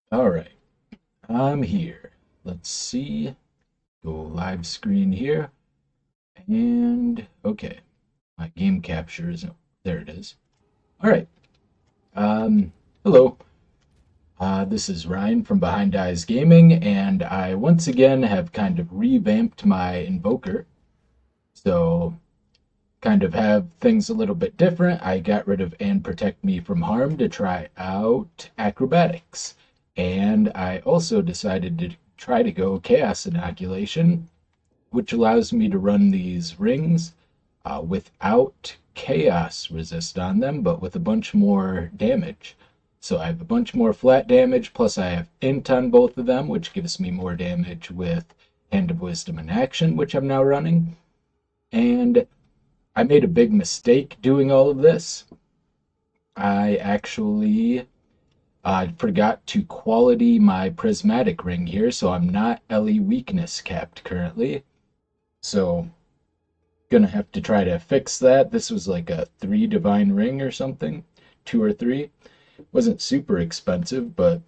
All right, I'm here. Let's see. Go live screen here. And okay, my game capture isn't there. It is. All right. Hello. This is Ryan from Behind Eyes Gaming, and I once again have kind of revamped my Invoker. So, kind of have things a little bit different. I got rid of and protect me from harm to try out acrobatics. And I also decided to try to go chaos inoculation, which allows me to run these rings without chaos resist on them, but with a bunch more damage. So I have a bunch more flat damage, plus I have int on both of them, which gives me more damage with Hand of Wisdom and Action, which I'm now running. And I made a big mistake doing all of this. I actually forgot to quality my prismatic ring here, so I'm not LE weakness capped currently. So gonna have to try to fix that. This was like a 3 divine ring or something, 2 or 3. Wasn't super expensive, but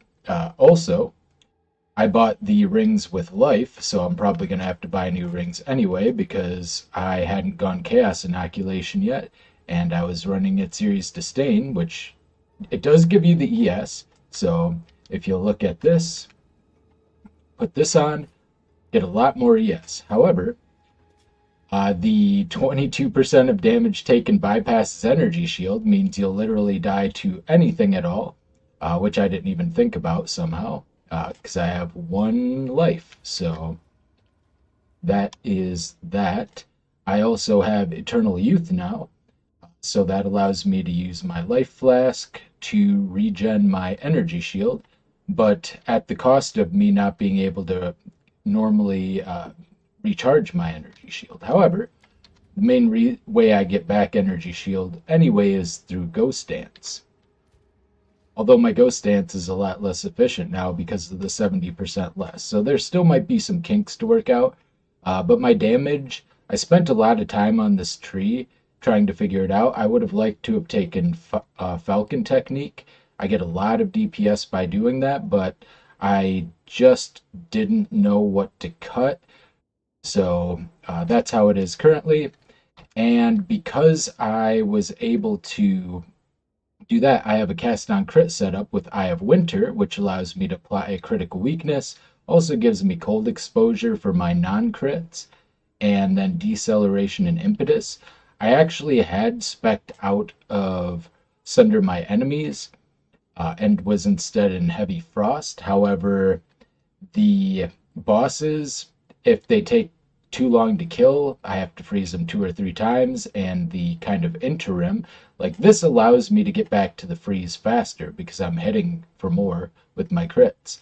also I bought the rings with life, so I'm probably gonna have to buy new rings anyway because I hadn't gone chaos inoculation yet, and I was running at Series Disdain, which it does give you the ES. So if you look at this, put this on, get a lot more ES. However, the 22% of damage taken bypasses energy shield means you'll literally die to anything at all, which I didn't even think about somehow, because I have 1 life. So that is that. I also have Eternal Youth now, so that allows me to use my life flask to regen my energy shield, but at the cost of me not being able to normally recharge my energy shield. However, the main way I get back energy shield anyway is through Ghost Dance. Although my Ghost Dance is a lot less efficient now because of the 70% less. So there still might be some kinks to work out. But my damage, I spent a lot of time on this tree trying to figure it out. I would have liked to have taken Falcon Technique. I get a lot of DPS by doing that, but I just didn't know what to cut. So that's how it is currently. And because I was able to do that, I have a cast on crit setup with Eye of Winter, which allows me to apply a critical weakness, also gives me cold exposure for my non-crits, and then deceleration and impetus. I actually had specced out of Sunder My Enemies and was instead in Heavy Frost. However, the bosses, if they take too long to kill, I have to freeze them 2 or 3 times, and the kind of interim, like this allows me to get back to the freeze faster because I'm hitting for more with my crits,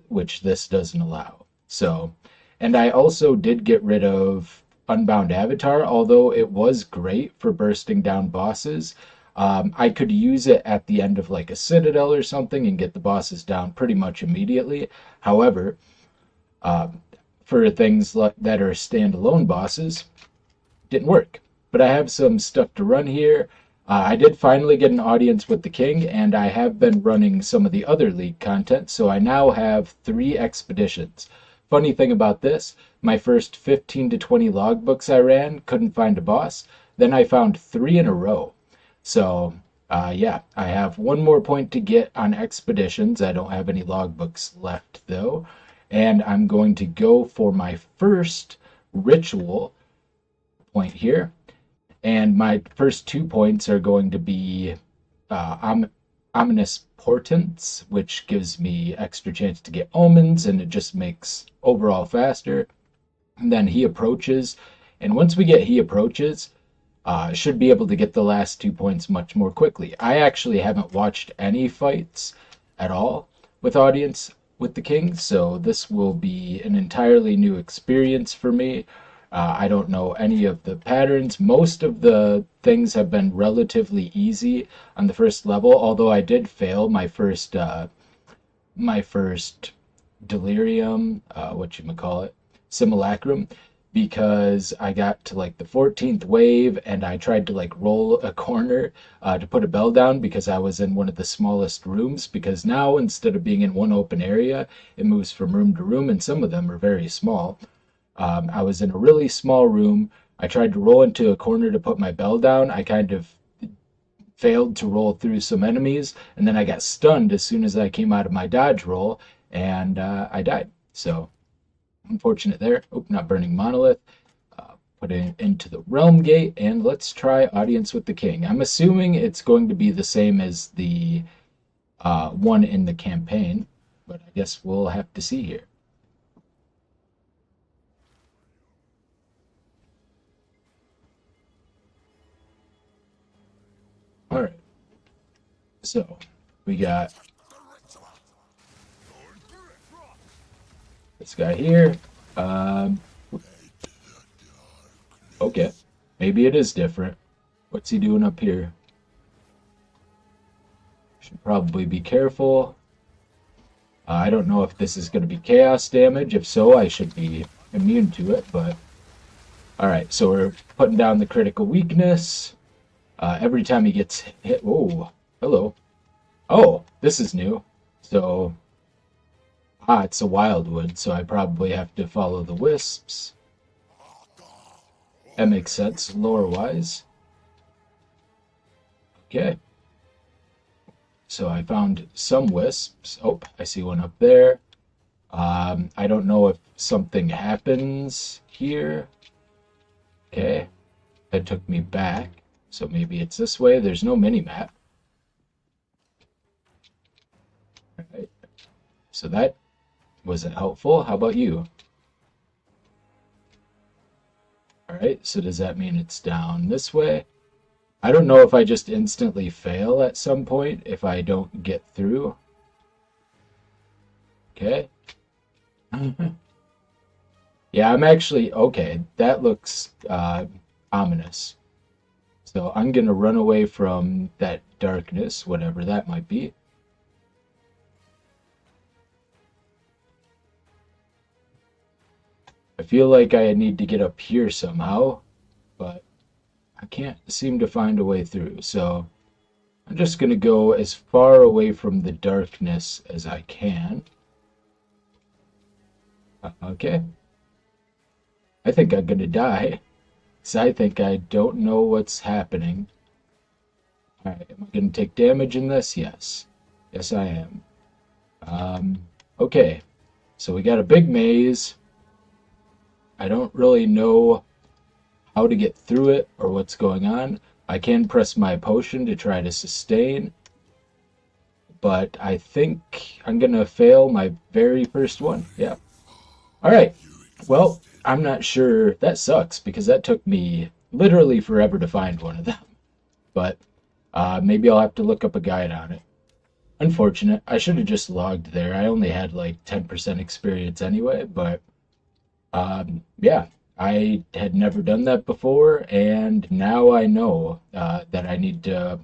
which this doesn't allow. So, and I also did get rid of Unbound Avatar, although it was great for bursting down bosses. I could use it at the end of like a Citadel or something and get the bosses down pretty much immediately. However, uh, for things like that are standalone bosses, didn't work. But I have some stuff to run here. I did finally get an audience with the king, and I have been running some of the other league content, so I now have 3 expeditions. Funny thing about this, my first 15 to 20 logbooks I ran, couldn't find a boss. Then I found 3 in a row. So, yeah, I have 1 more point to get on expeditions. I don't have any logbooks left, though. And I'm going to go for my first ritual point here. And my first 2 points are going to be Ominous Portents, which gives me extra chance to get omens, and it just makes overall faster. And then He Approaches. And once we get He Approaches, should be able to get the last 2 points much more quickly. I actually haven't watched any fights at all with audience with the king, so this will be an entirely new experience for me. I don't know any of the patterns. Most of the things have been relatively easy on the first level, although I did fail my first delirium, what you call it, simulacrum. because I got to like the 14th wave and I tried to like roll a corner to put a bell down because I was in one of the smallest rooms. Because now instead of being in one open area, it moves from room to room, and some of them are very small. I was in a really small room. I tried to roll into a corner to put my bell down. I kind of failed to roll through some enemies, and then I got stunned as soon as I came out of my dodge roll, and I died. So unfortunate there. Oh, not burning monolith. Put it into the realm gate, and let's try audience with the king. I'm assuming it's going to be the same as the one in the campaign, but I guess we'll have to see here. All right. So we got this guy here. Okay. Maybe it is different. What's he doing up here? Should probably be careful. I don't know if this is going to be chaos damage. If so, I should be immune to it, but... Alright, so we're putting down the critical weakness. Every time he gets hit... Oh, hello. Oh, this is new. So... it's a wildwood, so I probably have to follow the wisps. That makes sense, lore-wise. Okay. So I found some wisps. Oh, I see one up there. I don't know if something happens here. Okay. That took me back. So maybe it's this way. There's no mini-map. Alright. So that wasn't helpful. How about you? Alright, so does that mean it's down this way? I don't know if I just instantly fail at some point if I don't get through. Okay. Yeah, I'm actually... Okay, that looks ominous. So I'm going to run away from that darkness, whatever that might be. I feel like I need to get up here somehow, but I can't seem to find a way through. So I'm just going to go as far away from the darkness as I can. Okay. I think I'm going to die, because I think I don't know what's happening. Alright, am I going to take damage in this? Yes. Yes, I am. Okay. So we got a big maze. I don't really know how to get through it or what's going on. I can press my potion to try to sustain, but I think I'm going to fail my very first one. Yeah. Alright. Well, I'm not sure. That sucks, because that took me literally forever to find one of them. But maybe I'll have to look up a guide on it. Unfortunate. I should have just logged there. I only had like 10% experience anyway, but yeah, I had never done that before, and now I know that I need to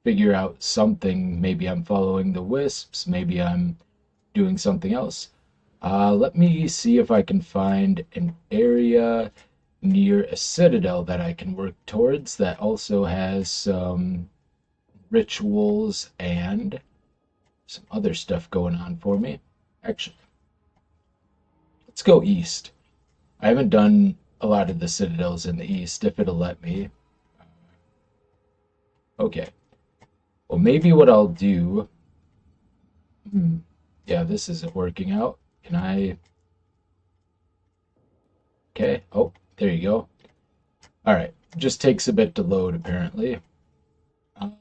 figure out something. Maybe I'm following the wisps, maybe I'm doing something else. Let me see if I can find an area near a citadel that I can work towards that also has some rituals and some other stuff going on for me. Actually, let's go east. I haven't done a lot of the citadels in the east, if it'll let me. Okay. Well, maybe what I'll do... Yeah, this isn't working out. Can I... Okay. Oh, there you go. Alright. Just takes a bit to load, apparently.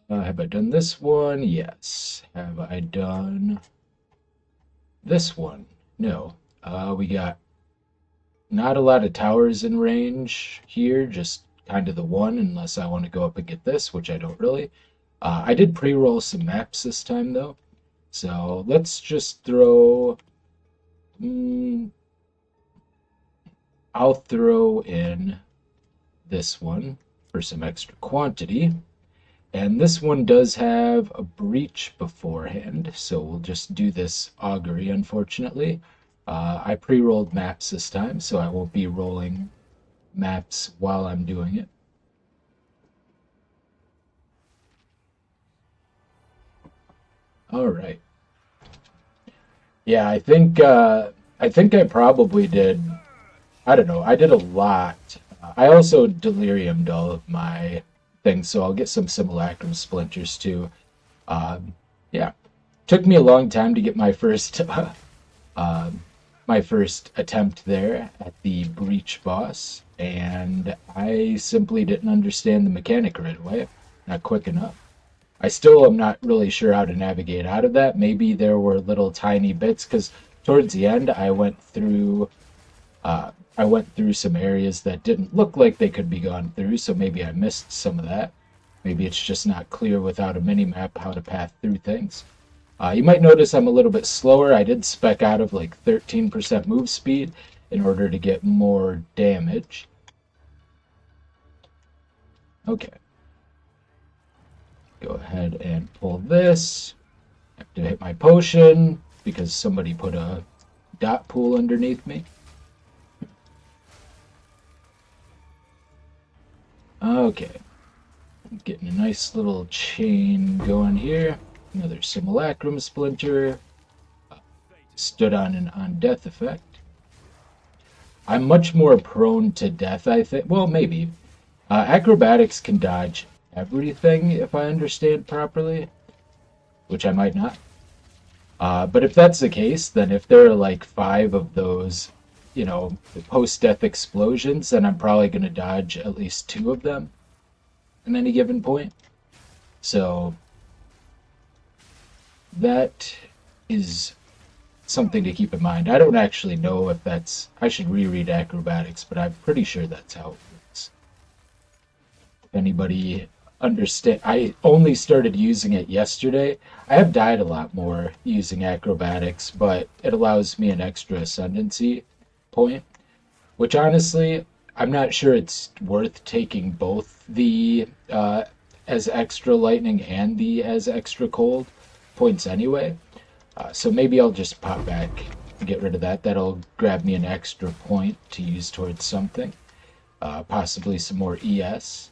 Have I done this one? Yes. Have I done this one? No. We got not a lot of towers in range here, just kind of the one, unless I want to go up and get this, which I don't really. I did pre-roll some maps this time, though. So let's just throw... I'll throw in this one for some extra quantity. And this one does have a breach beforehand, so we'll just do this augury, unfortunately. I pre-rolled maps this time, so I won't be rolling maps while I'm doing it. All right. Yeah, I think I probably did. I don't know. I did a lot. I also deliriumed all of my things, so I'll get some simulacrum splinters too. Yeah, took me a long time to get uh, my first attempt there at the breach boss, and I simply didn't understand the mechanic right away. Not quick enough. I still am not really sure how to navigate out of that. Maybe there were little tiny bits because towards the end I went through some areas that didn't look like they could be gone through, so maybe I missed some of that. Maybe it's just not clear without a mini map how to path through things. You might notice I'm a little bit slower. I did spec out of like 13% move speed in order to get more damage. Okay. Go ahead and pull this. I have to hit my potion because somebody put a dot pool underneath me. Okay. Getting a nice little chain going here. Another simulacrum splinter. Stood on an on death effect. I'm much more prone to death, I think. Well, maybe. Acrobatics can dodge everything if I understand properly, which I might not. But if that's the case, then if there are like 5 of those, post-death explosions, then I'm probably going to dodge at least 2 of them at any given point. So that is something to keep in mind. I don't actually know if that's... I should reread acrobatics, but I'm pretty sure that's how it works. If anybody understand... I only started using it yesterday. I have died a lot more using acrobatics, but it allows me an extra ascendancy point, which honestly, I'm not sure it's worth taking both the as extra lightning and the as extra cold points anyway. So maybe I'll just pop back and get rid of that. That'll grab me an extra point to use towards something. Possibly some more ES.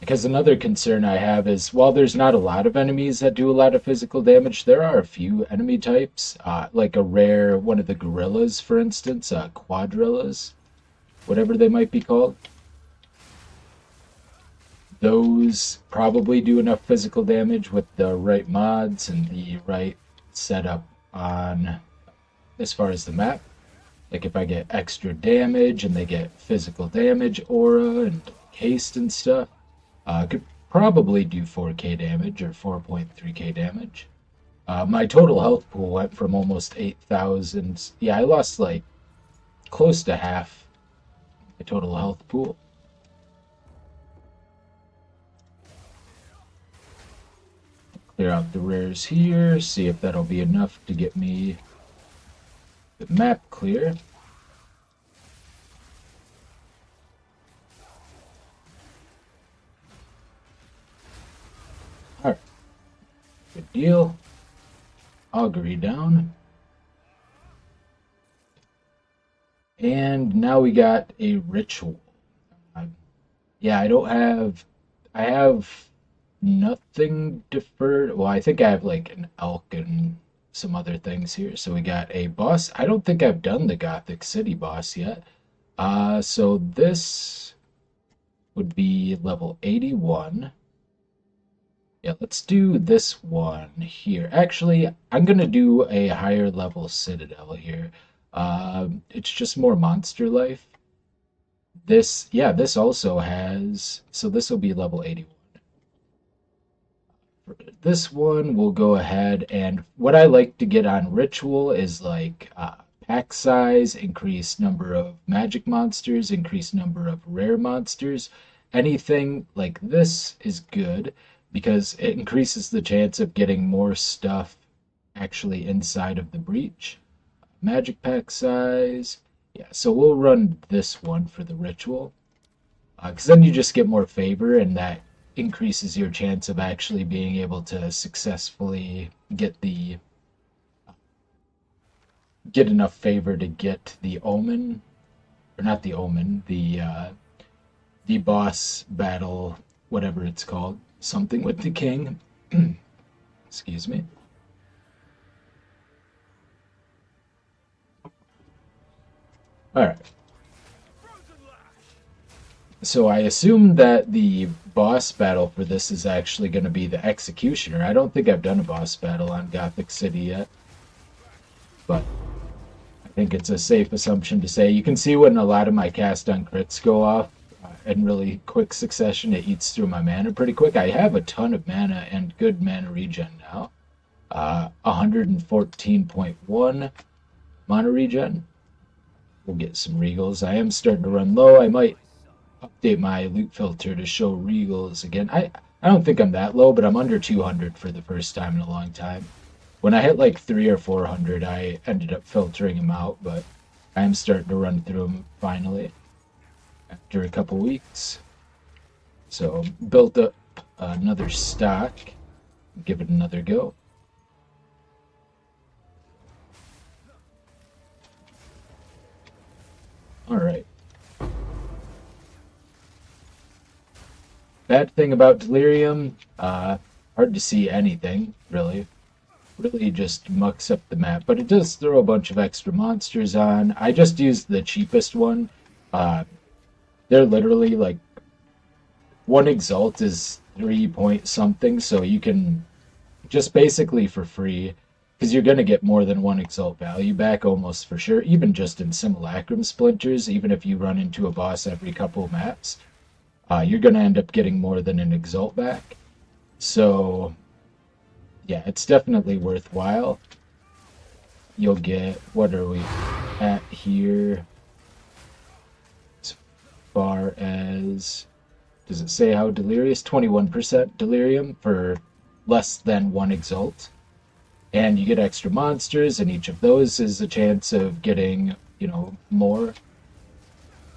Because another concern I have is, while there's not a lot of enemies that do a lot of physical damage, there are a few enemy types, like a rare one of the gorillas, for instance, quadrillas, whatever they might be called. Those probably do enough physical damage with the right mods and the right setup on as far as the map. Like if I get extra damage and they get physical damage aura and haste and stuff, could probably do 4k damage or 4.3k damage. My total health pool went from almost 8,000. Yeah, I lost like close to half my total health pool. Clear out the rares here, see if that'll be enough to get me the map clear. Alright, good deal. Augury down. And now we got a ritual. Yeah, I have nothing deferred. Well, I think I have like an elk and some other things here. So we got a boss. I don't think I've done the Gothic City boss yet. So this would be level 81. Yeah, let's do this one here. Actually, I'm gonna do a higher level Citadel here. It's just more monster life. This also has, so this will be level 81. For this one, we'll go ahead and what I like to get on ritual is like pack size, increased number of magic monsters, increased number of rare monsters. Anything like this is good because it increases the chance of getting more stuff actually inside of the breach. Magic pack size. Yeah, so we'll run this one for the ritual. Because then you just get more favor, and that increases your chance of actually being able to successfully get enough favor to get the omen, or not the omen, the boss battle, whatever it's called, something with the king. Excuse me. All right. So I assume that the boss battle for this is actually going to be the Executioner. I don't think I've done a boss battle on Gothic City yet, but I think it's a safe assumption to say. You can see when a lot of my cast on crits go off in really quick succession, it eats through my mana pretty quick. I have a ton of mana and good mana regen now. 114.1 mana regen. We'll get some regals. I am starting to run low. I might update my loot filter to show regals again. I don't think I'm that low, but I'm under 200 for the first time in a long time. When I hit like 300 or 400, I ended up filtering them out, but I am starting to run through them finally after a couple weeks. So built up another stock. Give it another go. All right. Bad thing about Delirium, hard to see anything, really. Really just mucks up the map, but it does throw a bunch of extra monsters on. I just used the cheapest one. They're literally like, one Exalt is 3 point something, so you can just basically for free, because you're going to get more than one Exalt value back almost for sure, even just in Simulacrum Splinters, even if you run into a boss every couple of maps. You're going to end up getting more than an Exalt back. So, yeah, it's definitely worthwhile. You'll get, what are we at here? As far as, does it say how delirious? 21% delirium for less than one Exalt. And you get extra monsters, and each of those is a chance of getting, more.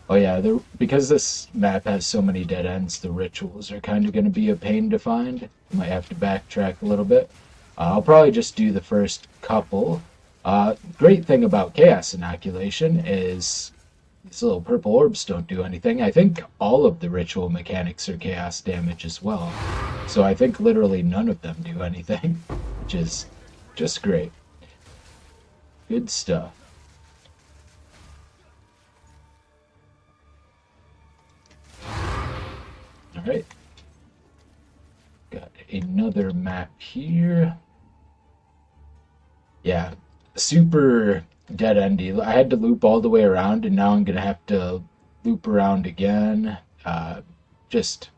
Oh yeah, because this map has so many dead ends, the rituals are kind of going to be a pain to find. You might have to backtrack a little bit. I'll probably just do the first couple. Great thing about Chaos Inoculation is these little purple orbs don't do anything. I think all of the ritual mechanics are chaos damage as well. So I think literally none of them do anything, which is just great. Good stuff. Alright. Got another map here. Yeah, super dead-endy. I had to loop all the way around, and now I'm going to have to loop around again. Just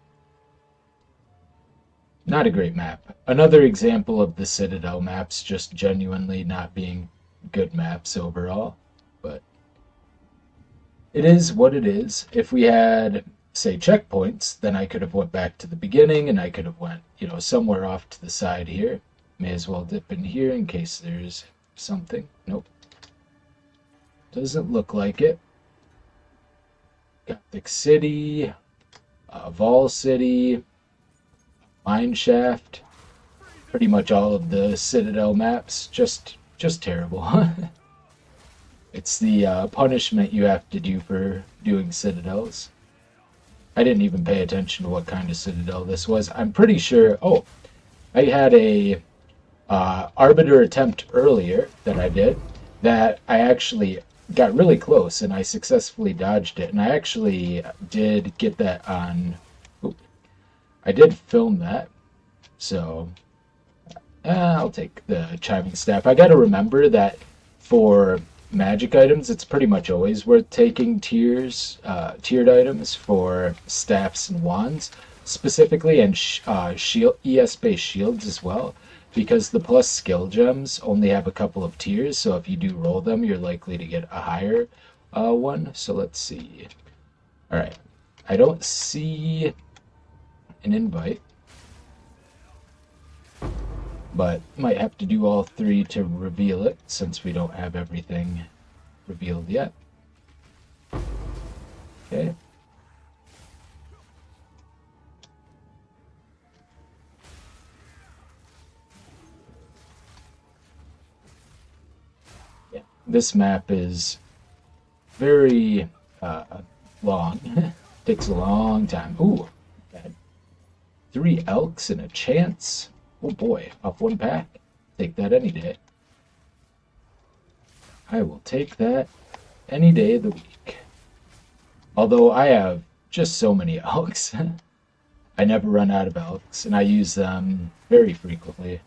not a great map. Another example of the Citadel maps just genuinely not being good maps overall. But it is what it is. If we had, say, checkpoints, then I could have went back to the beginning, and I could have went, somewhere off to the side here. May as well dip in here in case there's something. Nope. Doesn't look like it. Gothic City, Vol City, Mineshaft, pretty much all of the Citadel maps, just terrible. It's the punishment you have to do for doing Citadels. I didn't even pay attention to what kind of Citadel this was. I'm pretty sure, I had a Arbiter attempt earlier that I did, that I actually got really close and I successfully dodged it, and I actually did get that on, I did film that, so I'll take the Chiming Staff. I gotta remember that for magic items, it's pretty much always worth taking tiered items for staffs and wands specifically, and shield, ES-based shields as well, because the plus skill gems only have a couple of tiers, so if you do roll them, you're likely to get a higher one. So let's see. Alright, I don't see an invite, but might have to do all three to reveal it, since we don't have everything revealed yet. Okay. This map is very long. Takes a long time. Ooh, got 3 elks and a chance. Oh boy, off 1 pack. Take that any day. I will take that any day of the week. Although I have just so many elks. I never run out of elks, and I use them very frequently.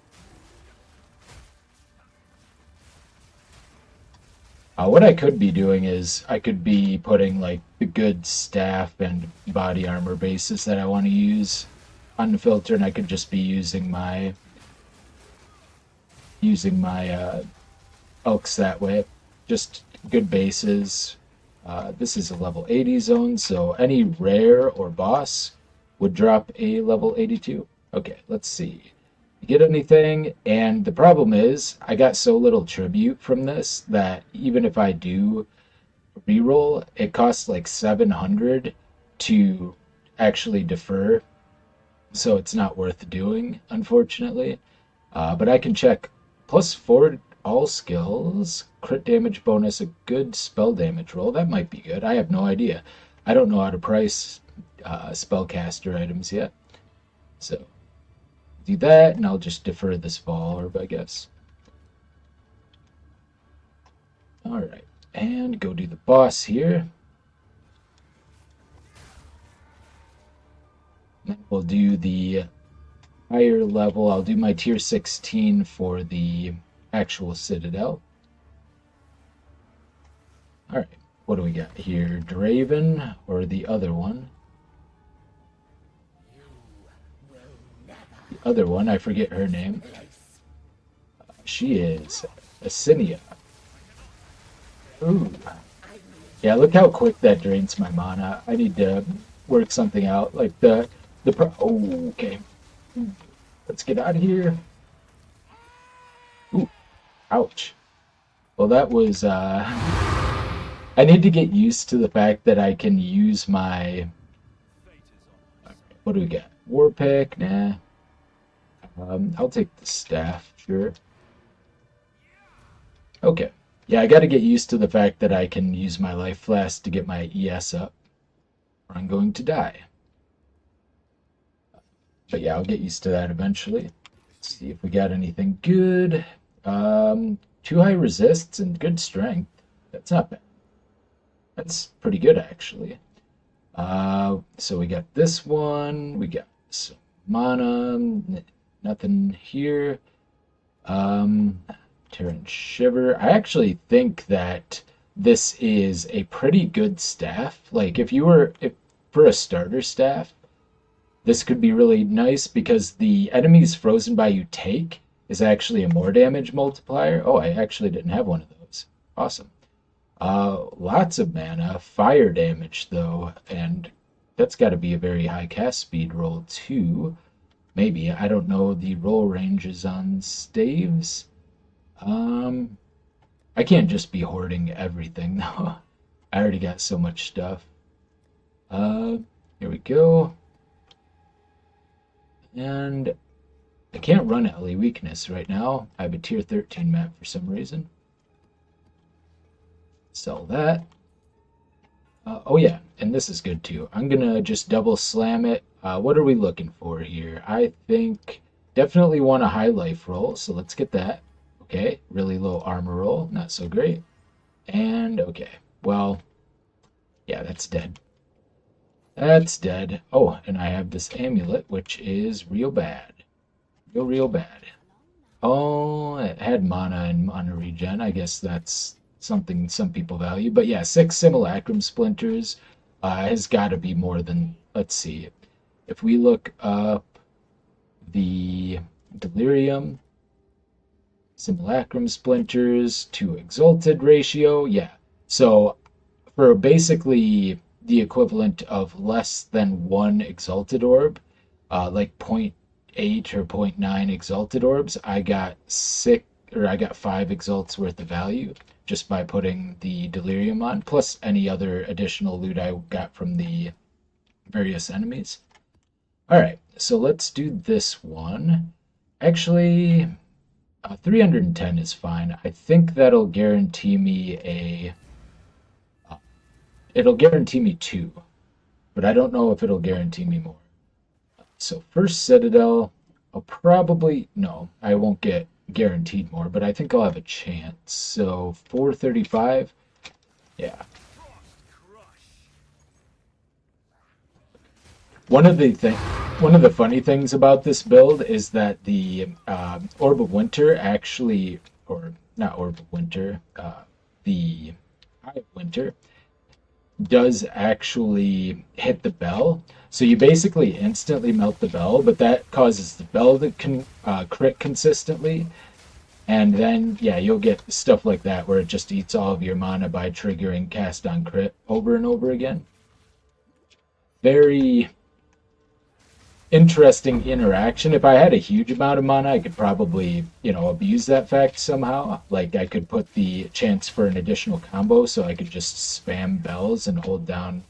What I could be doing is I could be putting like the good staff and body armor bases that I want to use on the filter, and I could just be using my elks that way. Just good bases. This is a level 80 zone, so any rare or boss would drop a level 82. Okay, let's see. Get anything? And the problem is, I got so little tribute from this that even if I do reroll, it costs like 700 to actually defer, so it's not worth doing, unfortunately. But I can check +4 all skills, crit damage bonus, a good spell damage roll. That might be good. I have no idea. I don't know how to price spellcaster items yet. So do that, and I'll just defer this fall orb, I guess. Alright, and go do the boss here. Then we'll do the higher level. I'll do my tier 16 for the actual Citadel. Alright, what do we got here? Draven, or the other one? The other one, I forget her name. She is Asinia. Ooh. Yeah, look how quick that drains my mana. I need to work something out. Like oh, okay. Let's get out of here. Ooh, ouch. Well, that was, I need to get used to the fact that I can use my, what do we got? War pick? Nah. I'll take the staff, sure. Okay. Yeah, I got to get used to the fact that I can use my life flask to get my ES up, or I'm going to die. But yeah, I'll get used to that eventually. Let's see if we got anything good. 2 high resists and good strength. That's not bad. That's pretty good, actually. So we got this one. We got some mana. Nothing here. Terran Shiver. I actually think that this is a pretty good staff. Like, if for a starter staff, this could be really nice because the enemies frozen by you take is actually a more damage multiplier. Oh, I actually didn't have one of those. Awesome. Lots of mana, fire damage though, and that's got to be a very high cast speed roll too. Maybe, I don't know the roll ranges on staves. I can't just be hoarding everything though. I already got so much stuff. Here we go. And I can't run LE weakness right now. I have a tier 13 map for some reason. Sell that. Oh yeah, and this is good too. I'm gonna just double slam it. What are we looking for here? I think definitely want a high life roll, so let's get that. Okay, really low armor roll, not so great. And okay, well, yeah, that's dead. That's dead. Oh, and I have this amulet, which is real bad. Real bad. Oh, it had mana and mana regen. I guess that's something some people value. But yeah, 6 simulacrum splinters has got to be more than, let's see. If we look up the delirium, simulacrum splinters to exalted ratio, yeah. So for basically the equivalent of less than 1 exalted orb, like 0.8 or 0.9 exalted orbs, I got 5 exalts worth of value just by putting the delirium on, plus any other additional loot I got from the various enemies. All right, so let's do this one. Actually, 310 is fine. I think that'll guarantee me it'll guarantee me 2, but I don't know if it'll guarantee me more. So first Citadel, I'll probably, no, I won't get guaranteed more, but I think I'll have a chance. So 435, yeah. One of the funny things about this build is that the Orb of Winter actually, or not Orb of Winter, the Eye of Winter does actually hit the bell. So you basically instantly melt the bell, but that causes the bell to crit consistently. And then, yeah, you'll get stuff like that where it just eats all of your mana by triggering cast on crit over and over again. Very interesting interaction. If I had a huge amount of mana, I could probably, abuse that fact somehow. Like I could put the chance for an additional combo so I could just spam bells and hold down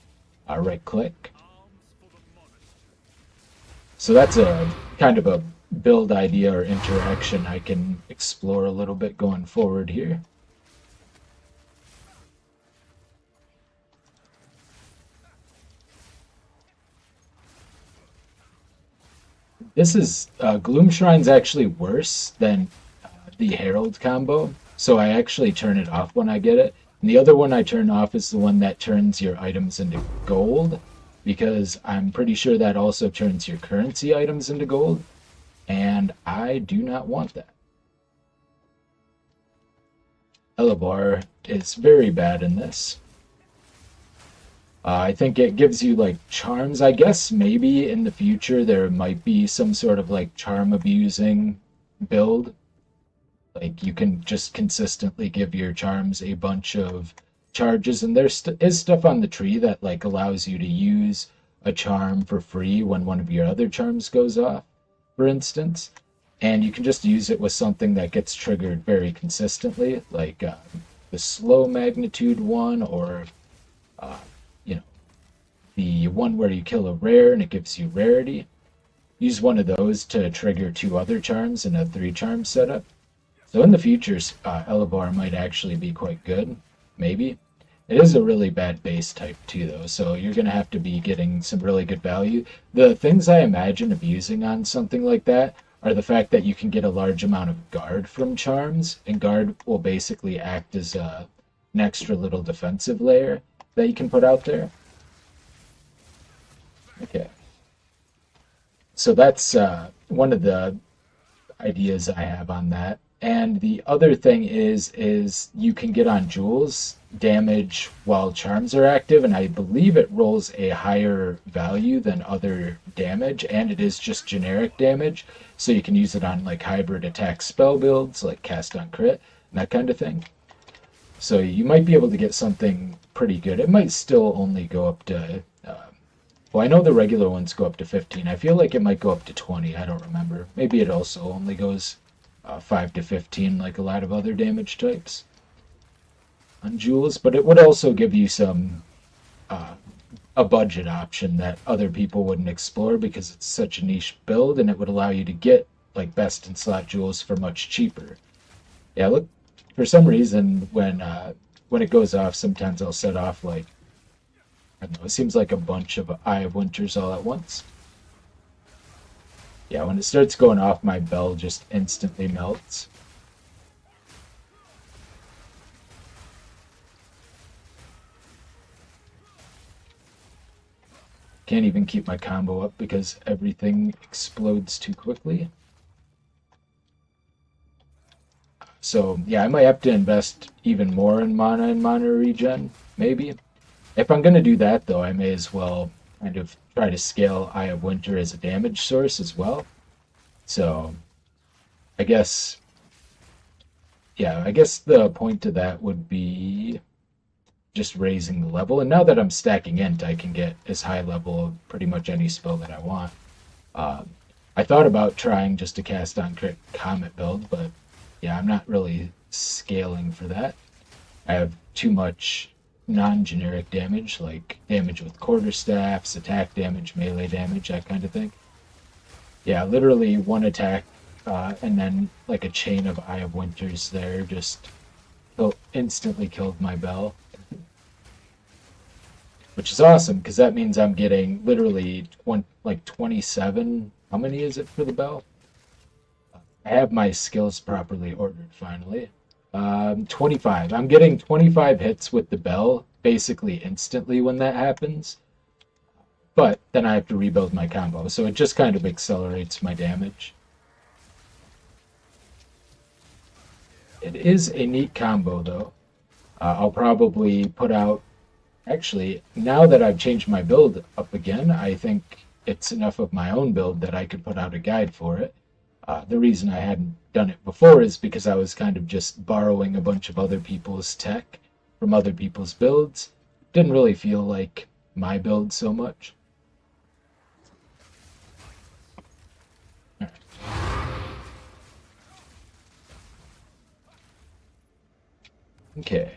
right click. So that's a kind of a build idea or interaction I can explore a little bit going forward here. This is Gloom Shrine's actually worse than the Herald combo, so I actually turn it off when I get it. And the other one I turn off is the one that turns your items into gold, because I'm pretty sure that also turns your currency items into gold, and I do not want that. Elevar is very bad in this. I think it gives you like charms. I guess maybe in the future there might be some sort of like charm abusing build. Like you can just consistently give your charms a bunch of charges, and there is stuff on the tree that like allows you to use a charm for free when one of your other charms goes off, for instance. And you can just use it with something that gets triggered very consistently, like the slow magnitude one, or the one where you kill a rare and it gives you rarity. Use one of those to trigger 2 other charms in a 3-charm setup. So in the future, Elevar might actually be quite good, maybe. It is a really bad base type too, though, so you're going to have to be getting some really good value. The things I imagine abusing on something like that are the fact that you can get a large amount of guard from charms, and guard will basically act as an extra little defensive layer that you can put out there. Okay. So that's one of the ideas I have on that. And the other thing is you can get on jewels damage while charms are active, and I believe it rolls a higher value than other damage, and it is just generic damage, so you can use it on like hybrid attack spell builds, like cast on crit, and that kind of thing. So you might be able to get something pretty good. It might still only go up to well, I know the regular ones go up to 15. I feel like it might go up to 20. I don't remember. Maybe it also only goes 5 to 15 like a lot of other damage types on jewels. But it would also give you some a budget option that other people wouldn't explore, because it's such a niche build, and it would allow you to get like best in slot jewels for much cheaper. Yeah, look, for some reason when it goes off, sometimes I'll set off like, I don't know, it seems like a bunch of Eye of Winters all at once. Yeah, when it starts going off, my bell just instantly melts. Can't even keep my combo up because everything explodes too quickly. So yeah, I might have to invest even more in mana and mana regen, maybe. If I'm going to do that, though, I may as well kind of try to scale Eye of Winter as a damage source as well. So, I guess the point to that would be just raising the level. And now that I'm stacking Int, I can get as high level of pretty much any spell that I want. I thought about trying just to cast on crit Comet build, but yeah, I'm not really scaling for that. I have too much non-generic damage, like damage with quarterstaffs, attack damage, melee damage, that kind of thing. Yeah, literally one attack and then like a chain of Eye of Winters there just instantly killed my bell, which is awesome because that means I'm getting literally 27. How many is it for the bell? I have my skills properly ordered finally. 25. I'm getting 25 hits with the bell basically instantly when that happens, but then I have to rebuild my combo, so it just kind of accelerates my damage. It is a neat combo though. I'll probably put out, actually, now that I've changed my build up again, I think it's enough of my own build that I could put out a guide for it. The reason I hadn't done it before is because I was kind of just borrowing a bunch of other people's tech from other people's builds. Didn't really feel like my build so much. Okay.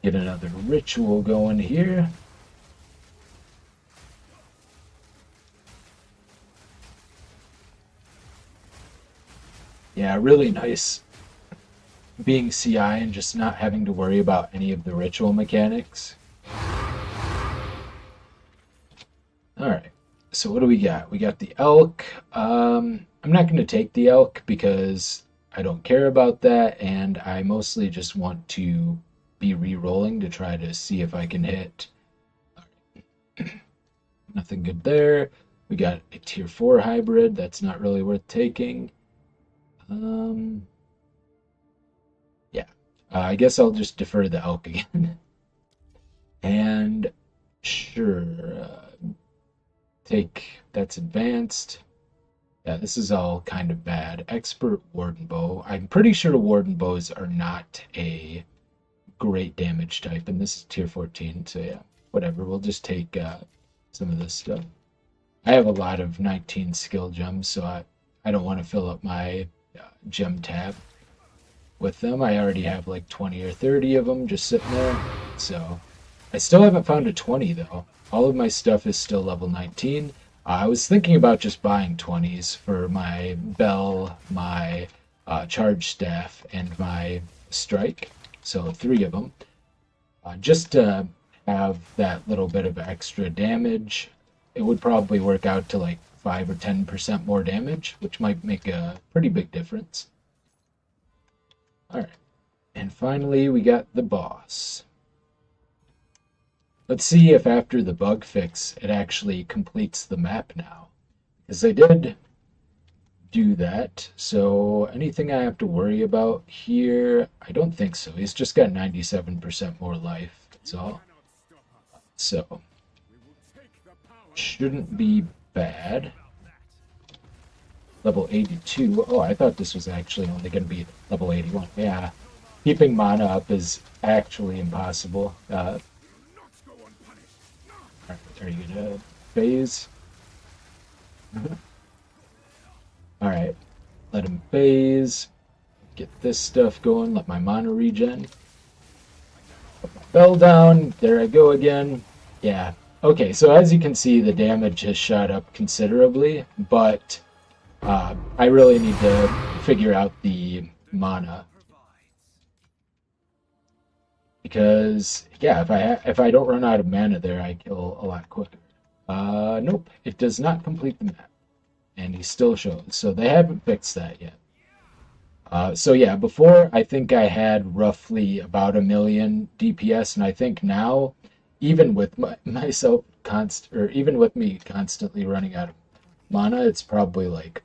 Get another ritual going here. Yeah, really nice being CI and just not having to worry about any of the ritual mechanics. Alright, so what do we got? We got the elk. I'm not going to take the elk because I don't care about that, and I mostly just want to be re-rolling to try to see if I can hit. Nothing good there. We got a tier 4 hybrid. That's not really worth taking. Yeah. I guess I'll just defer the elk again. And sure, take, that's advanced. Yeah, this is all kind of bad. Expert Warden Bow. I'm pretty sure Warden Bows are not a great damage type, and this is tier 14, so yeah, whatever. We'll just take some of this stuff. I have a lot of 19 skill gems, so I don't want to fill up my gem tab with them. I already have like 20 or 30 of them just sitting there, so I still haven't found a 20 though. All of my stuff is still level 19. I was thinking about just buying 20s for my bell, my charge staff, and my strike, so 3 of them, just to have that little bit of extra damage. It would probably work out to like 5 or 10% more damage, which might make a pretty big difference. Alright, and finally we got the boss. Let's see if after the bug fix it actually completes the map now, because they did do that. So anything I have to worry about here? I don't think so. He's just got 97% more life, that's all. So shouldn't be bad. Level 82. Oh, I thought this was actually only going to be level 81. Yeah, keeping mana up is actually impossible. Are you gonna phase? Alright, let him phase. Get this stuff going, let my mana regen. Put my bell down, there I go again. Yeah, okay, so as you can see, the damage has shot up considerably, but I really need to figure out the mana. Because, yeah, if I don't run out of mana there, I kill a lot quicker. Nope, it does not complete the map. And he still shows. So they haven't fixed that yet. So yeah, before I think I had roughly about 1 million DPS, and I think now, even with even with me constantly running out of mana, it's probably like,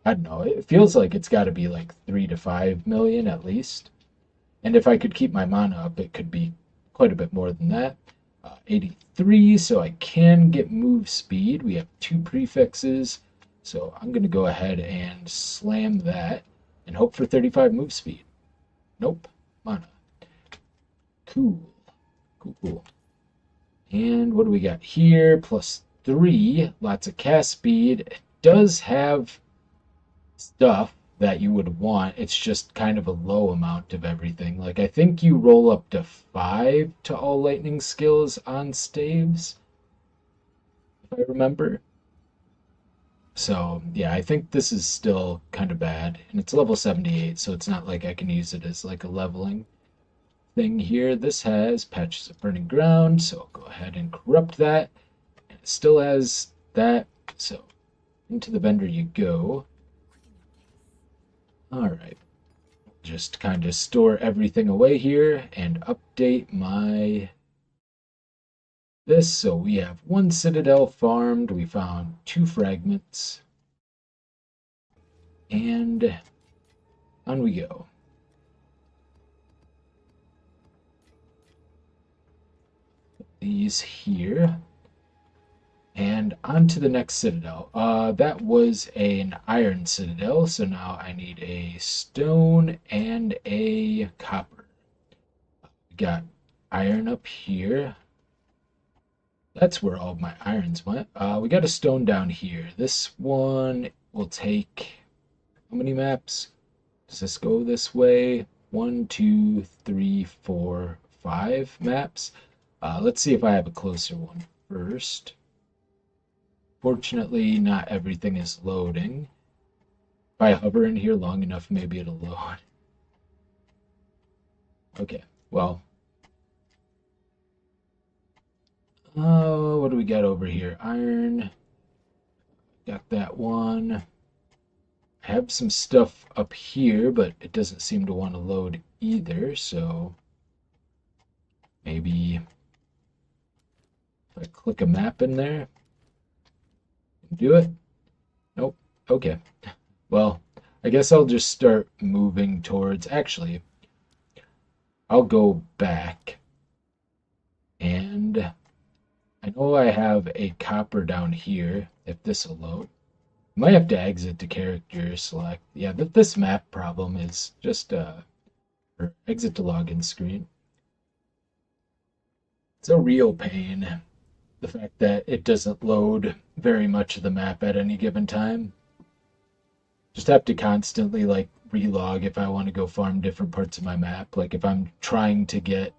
I don't know, it feels like it's got to be like 3 to 5 million at least. And if I could keep my mana up, it could be quite a bit more than that. 83, so I can get move speed. We have 2 prefixes, so I'm going to go ahead and slam that and hope for 35 move speed. Nope, mana. Cool. Cool. And what do we got here? +3, lots of cast speed. It does have stuff that you would want. It's just kind of a low amount of everything. Like, I think you roll up to 5 to all lightning skills on staves, if I remember. So yeah, I think this is still kind of bad, and it's level 78, so it's not like I can use it as like a leveling thing here. This has patches of burning ground, so I'll go ahead and corrupt that. And it still has that, so into the vendor you go. All right, just kind of store everything away here and update my this. So we have one citadel farmed. We found 2 fragments, and on we go. These here. And on to the next citadel. That was an iron citadel, so now I need a stone and a copper. We got iron up here. That's where all my irons went. We got a stone down here. This one will take how many maps? Does this go this way? 1, 2, 3, 4, 5 maps. Let's see if I have a closer one first. Fortunately, not everything is loading. If I hover in here long enough, maybe it'll load. Okay, well. What do we got over here? Iron. Got that one. I have some stuff up here, but it doesn't seem to want to load either, so maybe if I click a map in there, do it? Nope. Okay. Well, I guess I'll just start moving towards. Actually, I'll go back. And I know I have a copper down here, if this will load. Might have to exit the character select. Yeah, this map problem is just or exit the login screen. It's a real pain. The fact that it doesn't load very much of the map at any given time. Just have to constantly like relog if I want to go farm different parts of my map. Like if I'm trying to get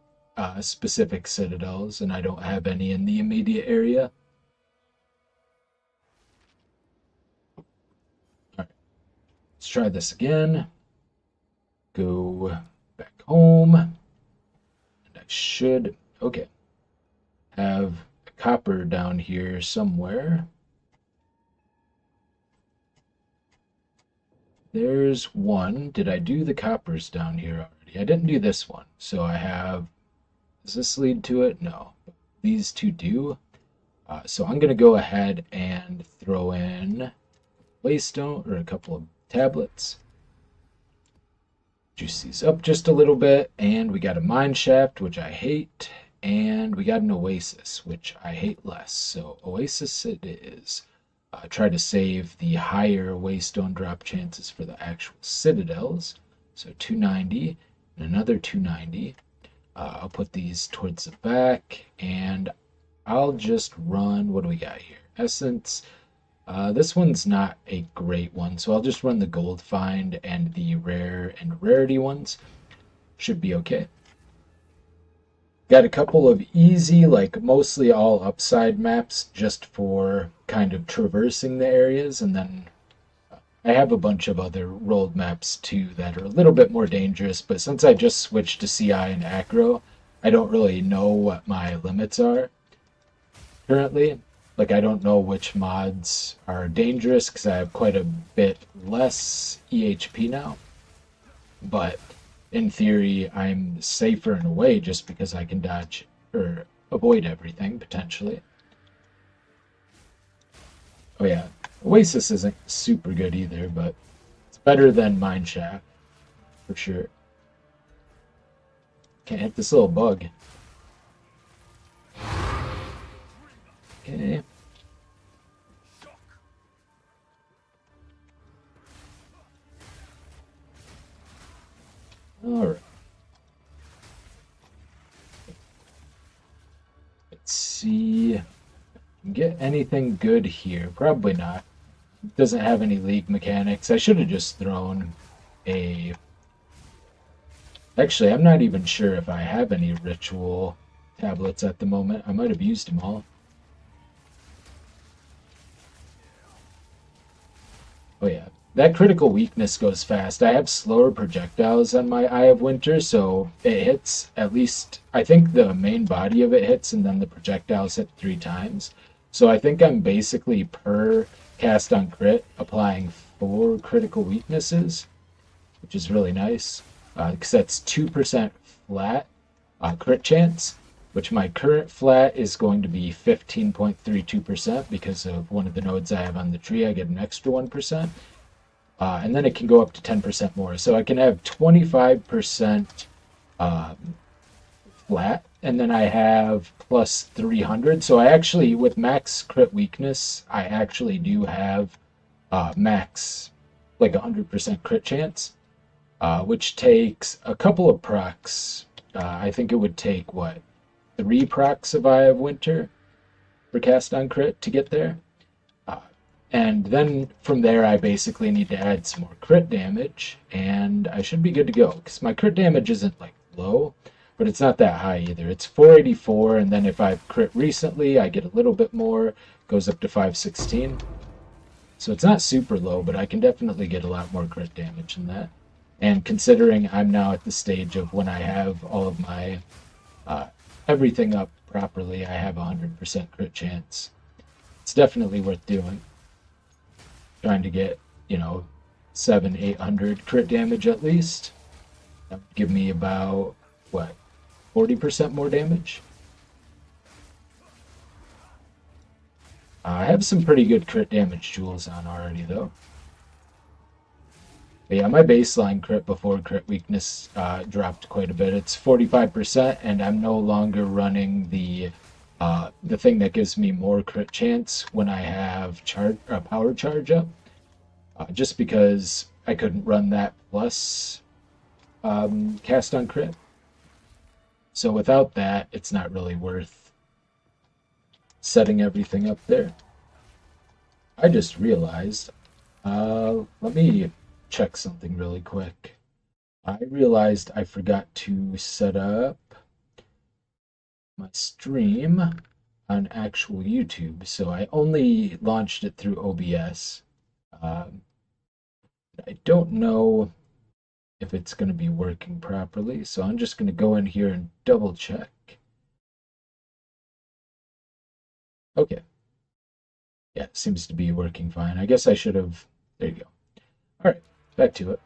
specific citadels and I don't have any in the immediate area. All right, let's try this again. Go back home. And I should, okay, have copper down here somewhere. There's one. Did I do the coppers down here already? I didn't do this one. So I have, does this lead to it? No. These two do. So I'm going to go ahead and throw in waystone or a couple of tablets. Juice these up just a little bit. And we got a mine shaft, which I hate. And we got an oasis, which I hate less. So oasis it is. Try to save the higher waystone drop chances for the actual citadels. So 290 and another 290. I'll put these towards the back and I'll just run, what do we got here? Essence. This one's not a great one, so I'll just run the gold find and the rare and rarity ones. Should be okay. Got a couple of easy, like mostly all upside maps just for kind of traversing the areas, and then I have a bunch of other rolled maps too that are a little bit more dangerous, but since I just switched to CI and Acro, I don't really know what my limits are currently. Like I don't know which mods are dangerous because I have quite a bit less EHP now, but in theory, I'm safer in a way just because I can dodge or avoid everything potentially. Oh yeah, Oasis isn't super good either, but it's better than Mineshaft for sure. Can't hit this little bug. Okay. All right. Let's see. Get anything good here? Probably not. It doesn't have any league mechanics. I should have just thrown a... Actually, I'm not even sure if I have any ritual tablets at the moment. I might have used them all. Oh yeah, that critical weakness goes fast. I have slower projectiles on my Eye of Winter, so it hits at least, I think the main body of it hits and then the projectiles hit 3 times. So I think I'm basically per cast on crit applying 4 critical weaknesses, which is really nice because that's 2% flat crit chance, which my current flat is going to be 15.32% because of one of the nodes I have on the tree. I get an extra 1%. And then it can go up to 10% more. So I can have 25% flat, and then I have plus 300. So I actually, with max crit weakness, I actually do have max, like 100% crit chance, which takes a couple of procs. I think it would take, what, 3 procs of Eye of Winter for cast on crit to get there. And then from there, I basically need to add some more crit damage, and I should be good to go. Because my crit damage isn't like low, but it's not that high either. It's 484, and then if I've crit recently, I get a little bit more. Goes up to 516. So it's not super low, but I can definitely get a lot more crit damage than that. And considering I'm now at the stage of when I have all of my everything up properly, I have 100% crit chance. It's definitely worth doing. Trying to get, 700-800 crit damage at least. That would give me about, 40% more damage? I have some pretty good crit damage jewels on already, though. But yeah, my baseline crit before crit weakness dropped quite a bit. It's 45%, and I'm no longer running the thing that gives me more crit chance when I have power charge up, just because I couldn't run that plus cast on crit. So without that, it's not really worth setting everything up there. I just realized, let me check something really quick. I realized I forgot to set up my stream on actual YouTube, so I only launched it through OBS. I don't know if it's going to be working properly, so I'm just going to go in here and double check. Okay. Yeah, it seems to be working fine. I guess I should have... There you go. All right, back to it.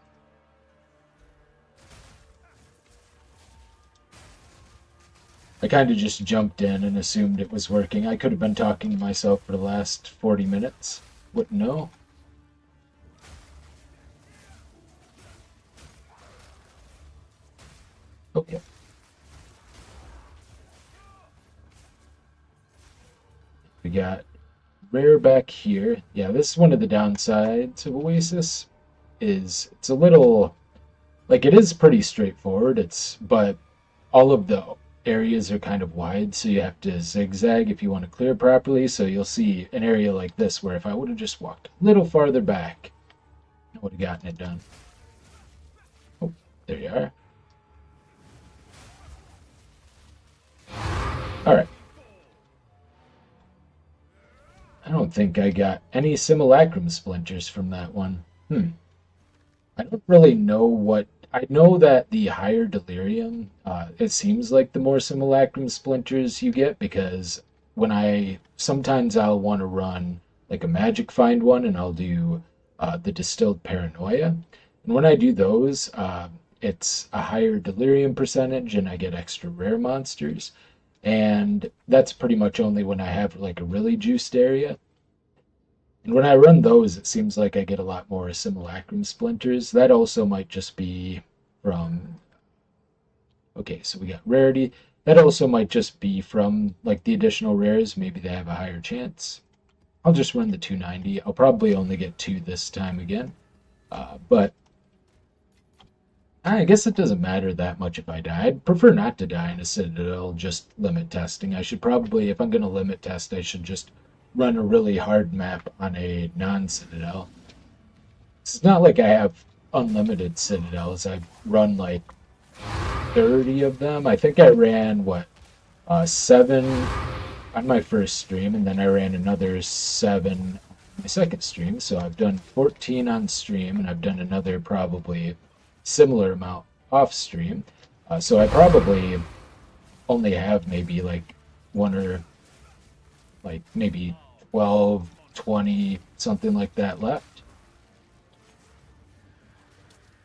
I kind of just jumped in and assumed it was working. I could have been talking to myself for the last 40 minutes. Wouldn't know. Okay. We got rare back here. Yeah, this is one of the downsides of Oasis. It's a little, like, it is pretty straightforward. But all of the areas are kind of wide, so you have to zigzag if you want to clear properly. So you'll see an area like this where if I would have just walked a little farther back, I would have gotten it done. Oh, there you are. Alright. I don't think I got any simulacrum splinters from that one. I don't really know what... I know that the higher delirium, it seems like the more simulacrum splinters you get, because sometimes I'll want to run like a magic find one, and I'll do the distilled paranoia. And when I do those, it's a higher delirium percentage, and I get extra rare monsters. And that's pretty much only when I have like a really juiced area. And when I run those, it seems like I get a lot more simulacrum splinters. That also might just be from... Okay, so we got rarity. That also might just be from like the additional rares. Maybe they have a higher chance. I'll just run the 290. I'll probably only get 2 this time again. But I guess it doesn't matter that much if I die. I'd prefer not to die in a Citadel, just limit testing. I should probably, if I'm going to limit test, I should just run a really hard map on a non-Citadel. It's not like I have unlimited Citadels. I've run like 30 of them. I think I ran, 7 on my first stream, and then I ran another 7 on my second stream, so I've done 14 on stream, and I've done another probably similar amount off stream. So I probably only have maybe like one or like maybe 12, 20, something like that left.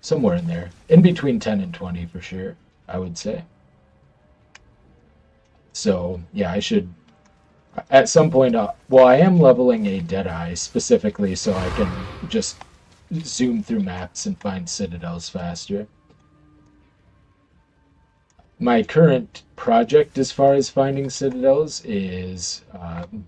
Somewhere in there. In between 10 and 20 for sure, I would say. So, yeah, I should at some point, well, I am leveling a Deadeye specifically so I can just zoom through maps and find Citadels faster. My current project as far as finding Citadels is I'm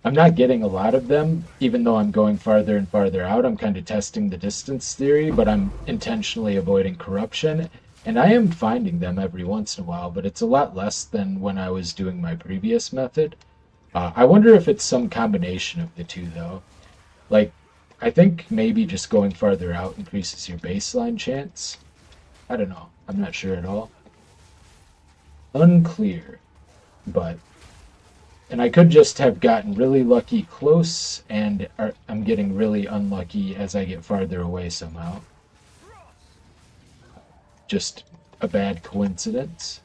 not getting a lot of them, even though I'm going farther and farther out. I'm kind of testing the distance theory, but I'm intentionally avoiding corruption. And I am finding them every once in a while, but it's a lot less than when I was doing my previous method. I wonder if it's some combination of the two, though. Like, I think maybe just going farther out increases your baseline chance. I don't know. I'm not sure at all. Unclear. But... and I could just have gotten really lucky close, and I'm getting really unlucky as I get farther away somehow. Just a bad coincidence.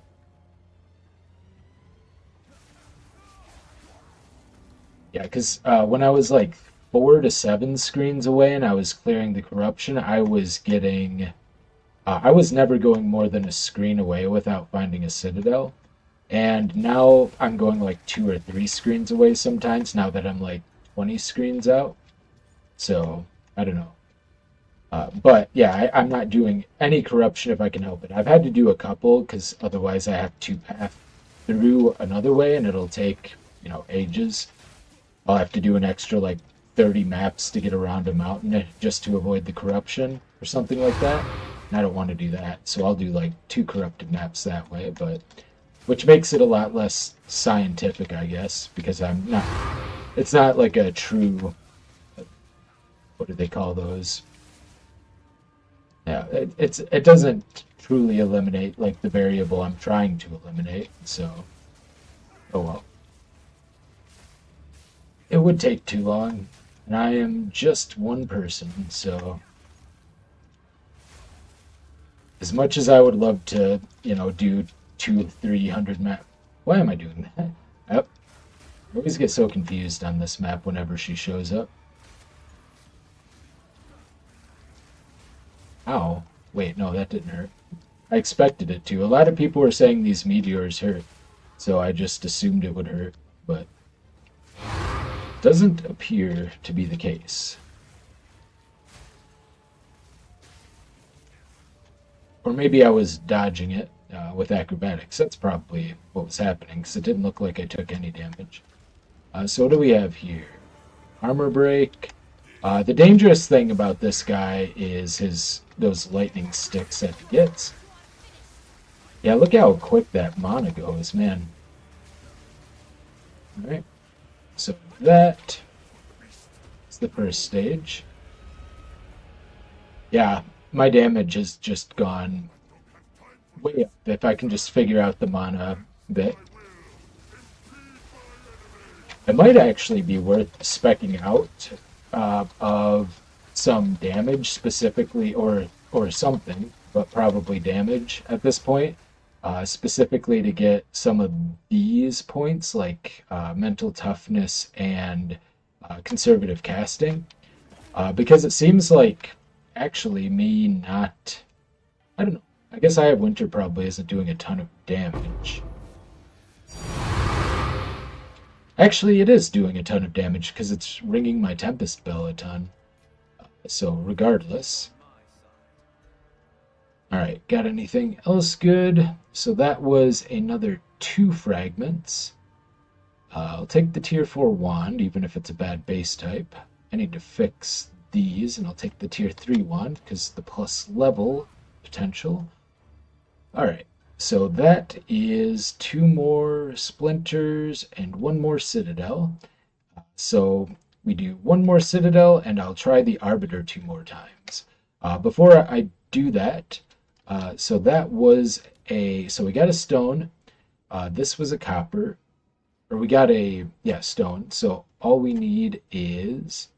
Yeah, because when I was like 4 to 7 screens away and I was clearing the corruption, I was getting... I was never going more than a screen away without finding a Citadel. And now I'm going like 2 or 3 screens away sometimes, now that I'm like 20 screens out. So, I don't know. But yeah, I'm not doing any corruption if I can help it. I've had to do a couple, because otherwise I have to path through another way, and it'll take, ages. I'll have to do an extra like 30 maps to get around a mountain just to avoid the corruption, or something like that. And I don't want to do that, so I'll do like 2 corrupted maps that way, but... which makes it a lot less scientific, I guess, because I'm not... it's not like a true... what do they call those? Yeah, it doesn't truly eliminate, like, the variable I'm trying to eliminate, so... oh well. It would take too long, and I am just one person, so... as much as I would love to, do 200-300 map. Why am I doing that? Yep. I always get so confused on this map whenever she shows up. Ow. Wait, no, that didn't hurt. I expected it to. A lot of people were saying these meteors hurt, so I just assumed it would hurt, but doesn't appear to be the case. Or maybe I was dodging it. With acrobatics. That's probably what was happening, because it didn't look like I took any damage. So what do we have here? Armor break. The dangerous thing about this guy is those lightning sticks that he gets. Yeah, look how quick that mana goes, man. Alright. So that is the first stage. Yeah, my damage has just gone way up if I can just figure out the mana bit. It might actually be worth speccing out of some damage specifically, or something, but probably damage at this point, specifically to get some of these points, like mental toughness and conservative casting, because it seems like actually me not... I don't know. I guess I have Winter probably isn't doing a ton of damage. Actually, it is doing a ton of damage because it's ringing my Tempest Bell a ton. So, regardless. Alright, got anything else good? So that was another 2 fragments. I'll take the tier 4 wand, even if it's a bad base type. I need to fix these, and I'll take the tier 3 wand, because the plus level potential. Alright, so that is 2 more splinters and 1 more citadel. So we do 1 more citadel, and I'll try the Arbiter 2 more times. Before I do that, so that was so we got a stone, this was a copper, or we got a, stone. So all we need is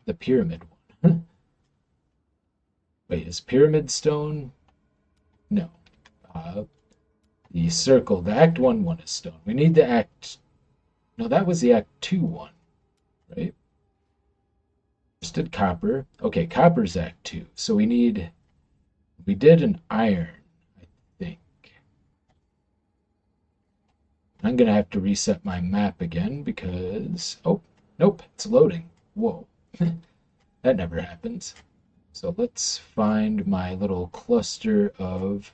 the pyramid one. Wait, is pyramid stone? No. The circle, the Act 1 one is stone. We need the Act... No, that was the Act 2 one, right? Just did copper. Okay, copper's Act 2. So we need... We did an iron, I think. I'm going to have to reset my map again because... Oh, nope, it's loading. Whoa. That never happens. So let's find my little cluster of...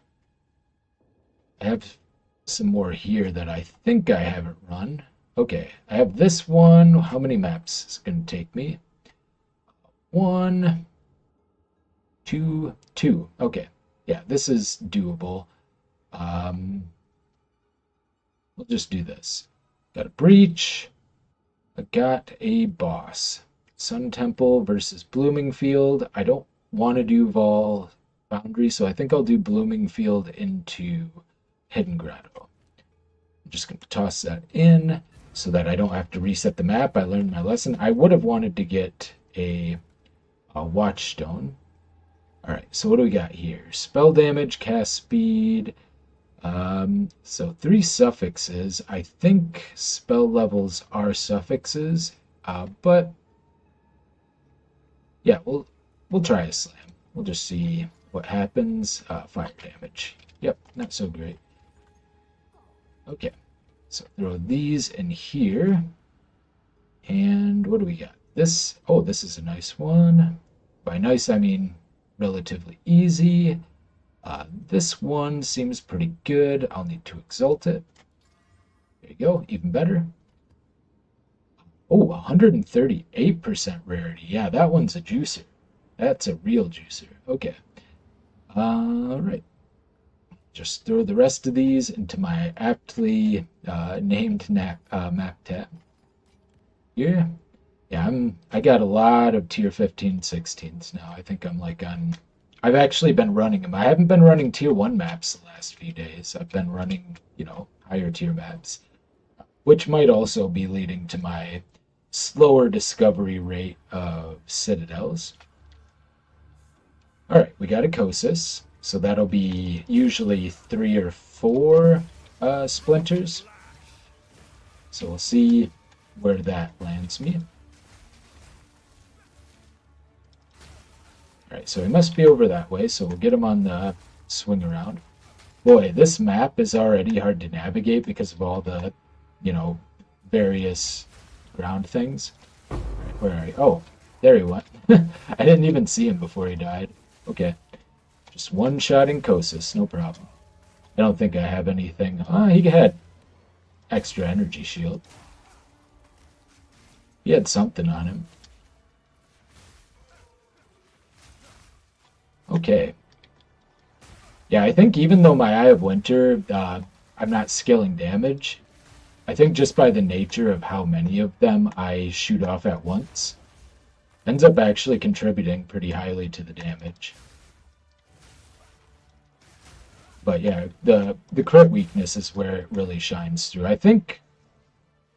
I have some more here that I think I haven't run. Okay, I have this one. How many maps is it going to take me? 1, 2, 2. Okay, yeah, this is doable. We'll just do this. Got a breach. I got a boss. Sun Temple versus Bloomingfield. I don't want to do Vol Boundary, so I think I'll do Bloomingfield into Hidden Grotto. I'm just going to toss that in so that I don't have to reset the map. I learned my lesson. I would have wanted to get a Watchstone. Alright, so what do we got here? Spell damage, cast speed. So 3 suffixes. I think spell levels are suffixes, but yeah, we'll try a slam. We'll just see what happens. Fire damage. Yep, not so great. Okay, so throw these in here. And what do we got? This, oh, this is a nice one. By nice, I mean relatively easy. This one seems pretty good. I'll need to exalt it. There you go, even better. Oh, 138% rarity. Yeah, that one's a juicer. That's a real juicer. Okay. Alright. Just throw the rest of these into my aptly named map tab. Yeah. Yeah, I got a lot of tier 15, 16s now. I think I'm like on... I've actually been running them. I haven't been running tier 1 maps the last few days. I've been running, higher tier maps. Which might also be leading to my slower discovery rate of Citadels. Alright, we got a Kosis. So that'll be usually 3 or 4 splinters. So we'll see where that lands me. Alright, so he must be over that way, so we'll get him on the swing around. Boy, this map is already hard to navigate because of all the, various ground things. Right, where are you? Oh, there he went. I didn't even see him before he died. Okay. Just one-shotting Kosis, no problem. I don't think I have anything. He had extra energy shield. He had something on him. Okay. Yeah, I think even though my Eye of Winter, I'm not skilling damage, I think just by the nature of how many of them I shoot off at once, ends up actually contributing pretty highly to the damage. But yeah, the crit weakness is where it really shines through. I think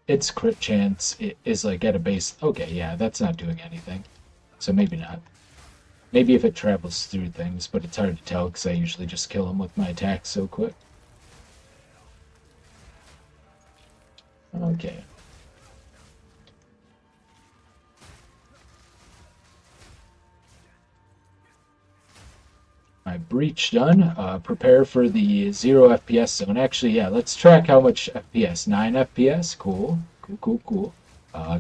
its crit chance is like at a base... Okay, yeah, that's not doing anything. So maybe not. Maybe if it travels through things, but it's hard to tell because I usually just kill them with my attacks so quick. Okay. My breach done. Prepare for the 0 FPS zone. Actually, yeah, let's track how much FPS. 9 FPS. Cool. Cool.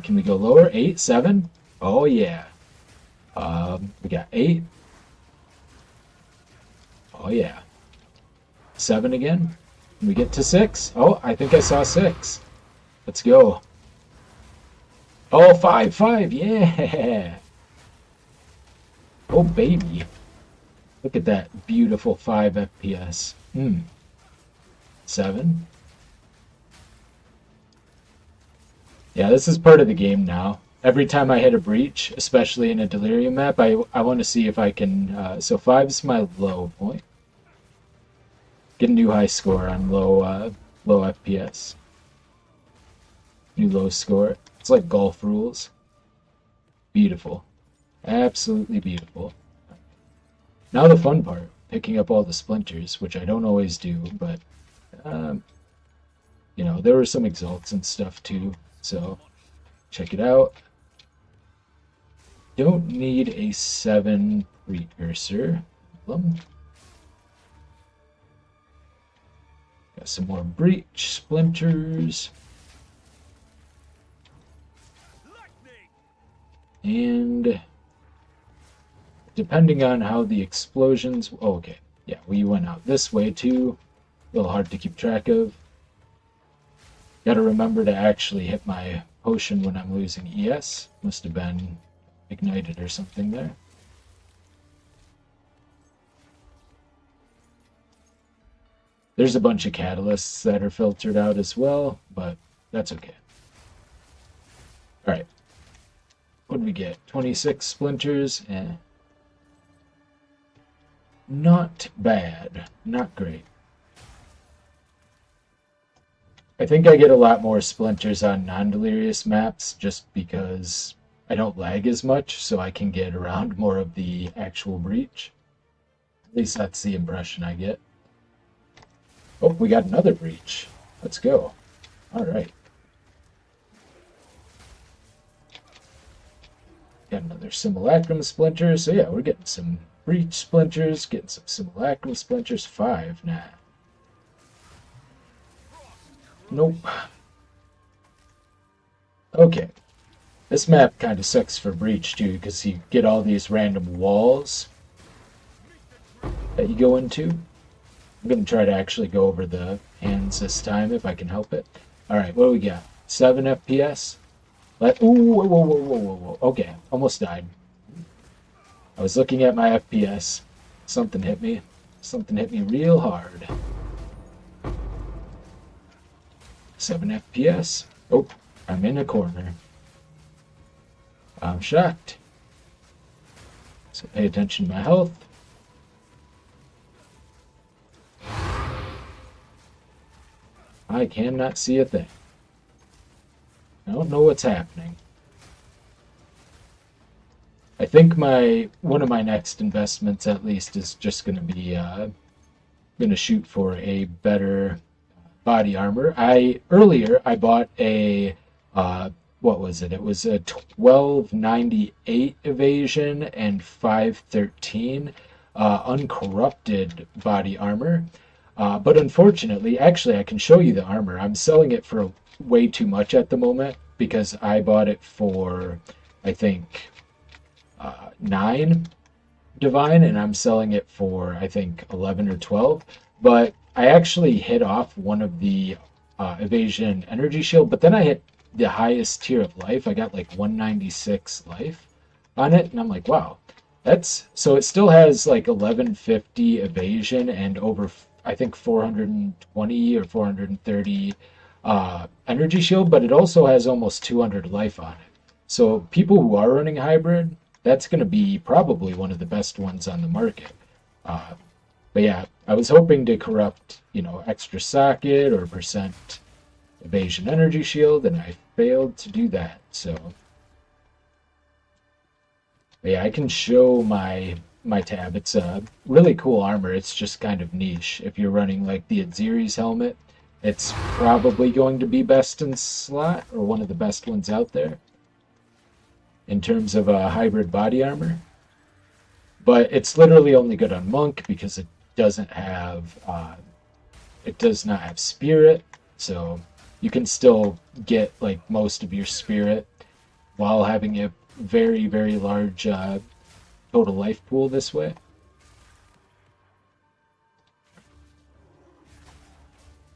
Can we go lower? 8, 7? Oh, yeah. We got 8. Oh, yeah. 7 again. Can we get to 6? Oh, I think I saw 6. Let's go. Oh, 5. Yeah. Oh, baby. Look at that beautiful 5 FPS. 7. Yeah, this is part of the game now. Every time I hit a breach, especially in a Delirium map, I want to see if I can... so 5's my low point. Get a new high score on low FPS. New low score. It's like golf rules. Beautiful. Absolutely beautiful. Now the fun part, picking up all the splinters, which I don't always do, but, you know, there were some exalts and stuff too, so check it out. Don't need a 7 precursor. Got some more breach splinters. And depending on how the explosions... Oh, okay. Yeah, we went out this way too. A little hard to keep track of. Gotta remember to actually hit my potion when I'm losing ES. Must have been ignited or something there. There's a bunch of catalysts that are filtered out as well, but that's okay. Alright. What did we get? 26 splinters. Not bad. Not great. I think I get a lot more splinters on non-delirious maps just because I don't lag as much, so I can get around more of the actual breach. At least that's the impression I get. Oh, we got another breach. Let's go. Alright. Got another simulacrum splinter. So yeah, we're getting some breach splinters, getting some simulacrum splinters. 5 now. Nope. Okay. This map kind of sucks for breach too, because you get all these random walls that you go into. I'm going to try to actually go over the hands this time if I can help it. Alright, what do we got? 7 FPS? Ooh, whoa, whoa, whoa, whoa, whoa, whoa. Okay, almost died. I was looking at my FPS. Something hit me. Something hit me real hard. 7 FPS. Oh, I'm in a corner. I'm shocked. So pay attention to my health. I cannot see a thing. I don't know what's happening. I think one of my next investments, at least, is just going to be going to shoot for a better body armor. Earlier I bought a what was it? It was a 1298 evasion and 513 uncorrupted body armor. But unfortunately, actually, I can show you the armor. I'm selling it for way too much at the moment because I bought it for, I think, 9 divine, and I'm selling it for, I think, 11 or 12. But I actually hit off one of the evasion energy shield, but then I hit the highest tier of life. I got like 196 life on it, and I'm like, wow. So it still has like 1150 evasion and over, I think, 420 or 430 energy shield, but it also has almost 200 life on it. So people who are running hybrid, that's going to be probably one of the best ones on the market. But yeah, I was hoping to corrupt, extra socket or percent evasion energy shield, and I failed to do that. So but yeah, I can show my tab. It's a really cool armor. It's just kind of niche. If you're running like the Adziri's helmet, it's probably going to be best in slot, or one of the best ones out there in terms of hybrid body armor. But it's literally only good on monk because it does not have spirit, so you can still get like most of your spirit while having a very, very large total life pool this way.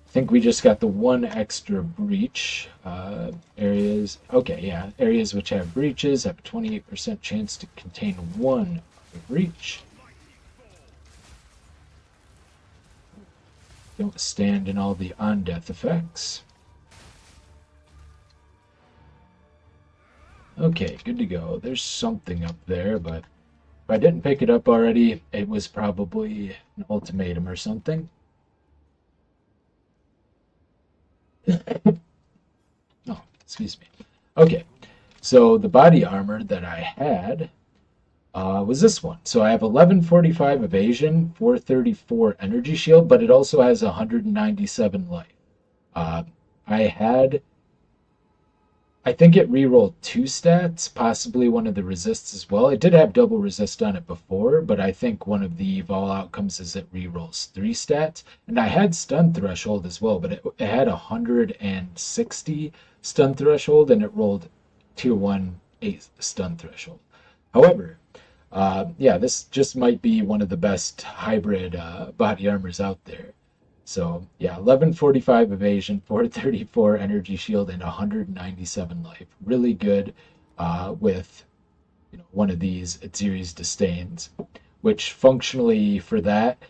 I think we just got the one extra breach. Areas, okay, yeah, areas which have breaches have a 28% chance to contain one breach. Don't stand in all the on-death effects. Okay, good to go. There's something up there, but if I didn't pick it up already, it was probably an ultimatum or something. Oh, excuse me. Okay, so the body armor that I had was this one. So I have 1145 evasion, 434 energy shield, but it also has 197 life. Uh, I had, I think it rerolled two stats, possibly one of the resists as well. It did have double resist on it before, but I think one of the evol outcomes is it rerolls three stats. And I had stun threshold as well, but it had 160 stun threshold and it rolled tier 1 8 stun threshold. However, yeah, this just might be one of the best hybrid body armors out there. So yeah, 1145 evasion, 434 energy shield, and 197 life. Really good with one of these at series disdains, which functionally for that,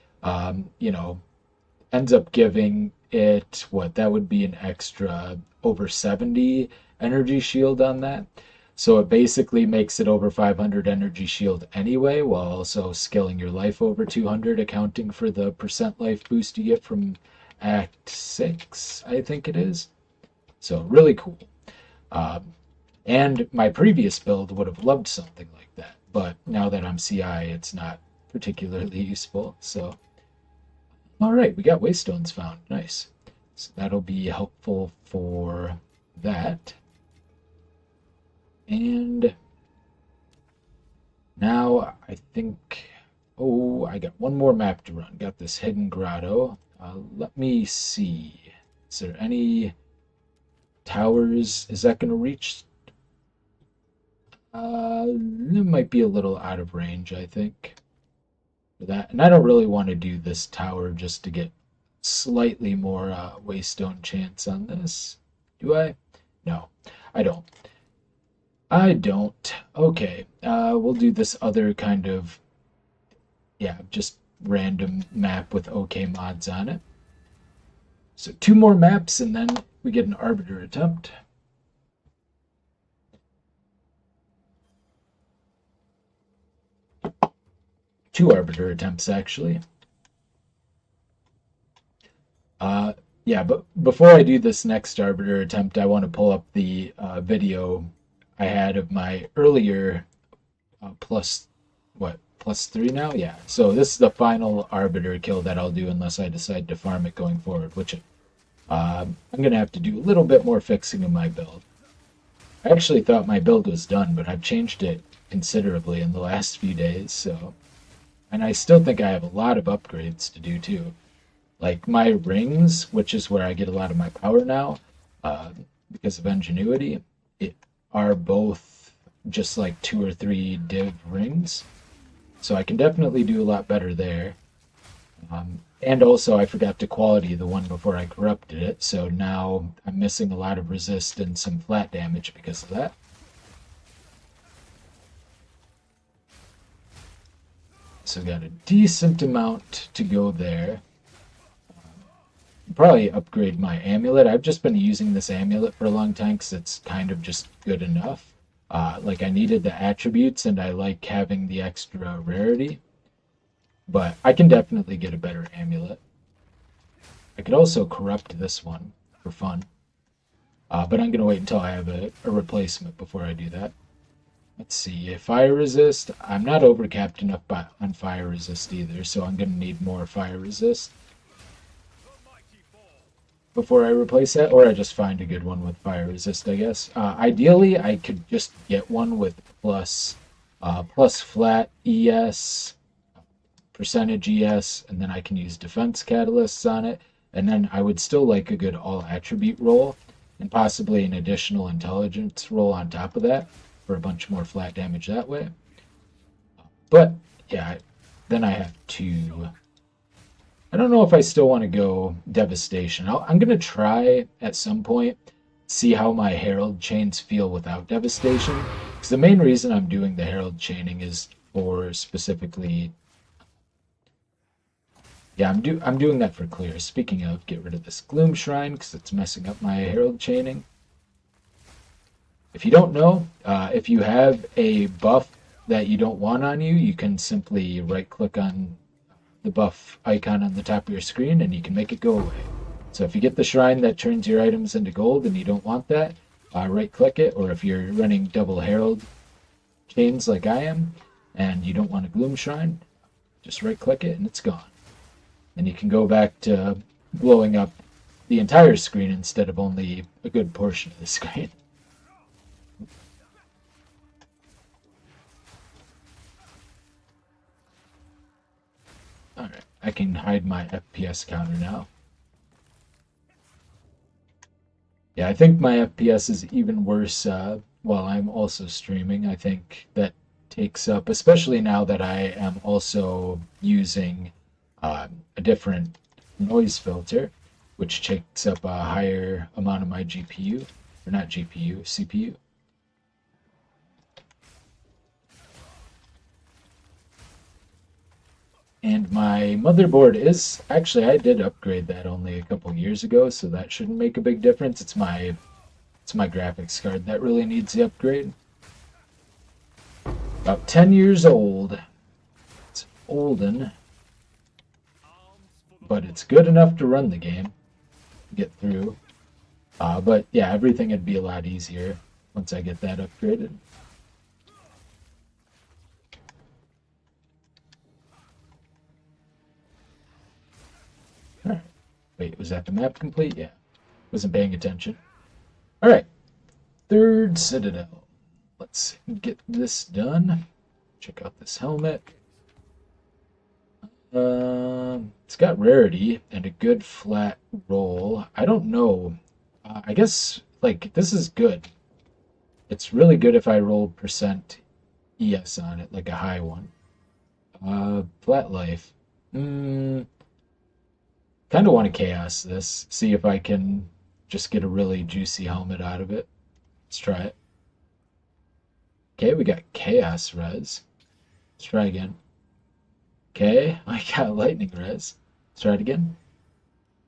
ends up giving it what that would be an extra over 70 energy shield on that. So it basically makes it over 500 energy shield anyway, while also scaling your life over 200, accounting for the percent life boost you get from Act 6, I think it is. So really cool. And my previous build would have loved something like that, but now that I'm CI, it's not particularly useful. So, all right, we got waystones found. Nice. So that'll be helpful for that. And now I think, oh, I got one more map to run. Got this hidden grotto. Let me see. Is there any towers? Is that going to reach? It might be a little out of range, I think, for that. And I don't really want to do this tower just to get slightly more waystone chance on this. Do I? No, I don't. I don't. Okay, we'll do this other kind of, yeah, just random map with OK mods on it. So two more maps and then we get an Arbiter attempt. Two Arbiter attempts, actually. Yeah, but before I do this next Arbiter attempt, I want to pull up the video I had of my earlier plus 3 now? Yeah. So this is the final Arbiter kill that I'll do unless I decide to farm it going forward, which I'm going to have to do a little bit more fixing in my build. I actually thought my build was done, but I've changed it considerably in the last few days, so... And I still think I have a lot of upgrades to do, too. Like my rings, which is where I get a lot of my power now, because of ingenuity, are both just like 2 or 3 div rings. So I can definitely do a lot better there. And also I forgot to quality the one before I corrupted it, so now I'm missing a lot of resist and some flat damage because of that. So got a decent amount to go there. Probably upgrade my amulet. I've just been using this amulet for a long time because it's kind of just good enough. Like I needed the attributes and I like having the extra rarity. But I can definitely get a better amulet. I could also corrupt this one for fun. But I'm going to wait until I have a replacement before I do that. Let's see, fire resist. I'm not overcapped enough on fire resist either, so I'm going to need more fire resist before I replace that, or I just find a good one with fire resist, I guess. Ideally, I could just get one with plus flat ES, percentage ES, and then I can use defense catalysts on it, and then I would still like a good all attribute roll, and possibly an additional intelligence roll on top of that, for a bunch more flat damage that way. But, yeah, then I have to... I don't know if I still want to go Devastation. I'm going to try at some point, see how my Herald chains feel without Devastation. Because the main reason I'm doing the Herald chaining is for specifically... Yeah, I'm doing that for clear. Speaking of, get rid of this Gloom Shrine, because it's messing up my Herald chaining. If you don't know, if you have a buff that you don't want on you, you can simply right-click on the buff icon on the top of your screen and you can make it go away. So if you get the shrine that turns your items into gold and you don't want that, right click it, or if you're running double herald chains like I am and you don't want a gloom shrine, just right click it and it's gone. And you can go back to blowing up the entire screen instead of only a good portion of the screen. Alright, I can hide my FPS counter now. Yeah, I think my FPS is even worse while I'm also streaming. I think that takes up, especially now that I am also using a different noise filter, which takes up a higher amount of my GPU, or not GPU, CPU. And my motherboard is, actually I did upgrade that only a couple years ago, so that shouldn't make a big difference. It's my graphics card that really needs the upgrade. About 10 years old. It's olden, but it's good enough to run the game, get through. But yeah, everything would be a lot easier once I get that upgraded. Alright. Wait, was that the map complete? Yeah. Wasn't paying attention. Alright. Third Citadel. Let's get this done. Check out this helmet. It's got rarity and a good flat roll. I don't know. I guess, like, this is good. It's really good if I roll percent ES on it, like a high one. Flat life. Kind of want to chaos this. See if I can just get a really juicy helmet out of it. Let's try it. Okay, we got chaos res. Let's try again. Okay, I got lightning res. Let's try it again.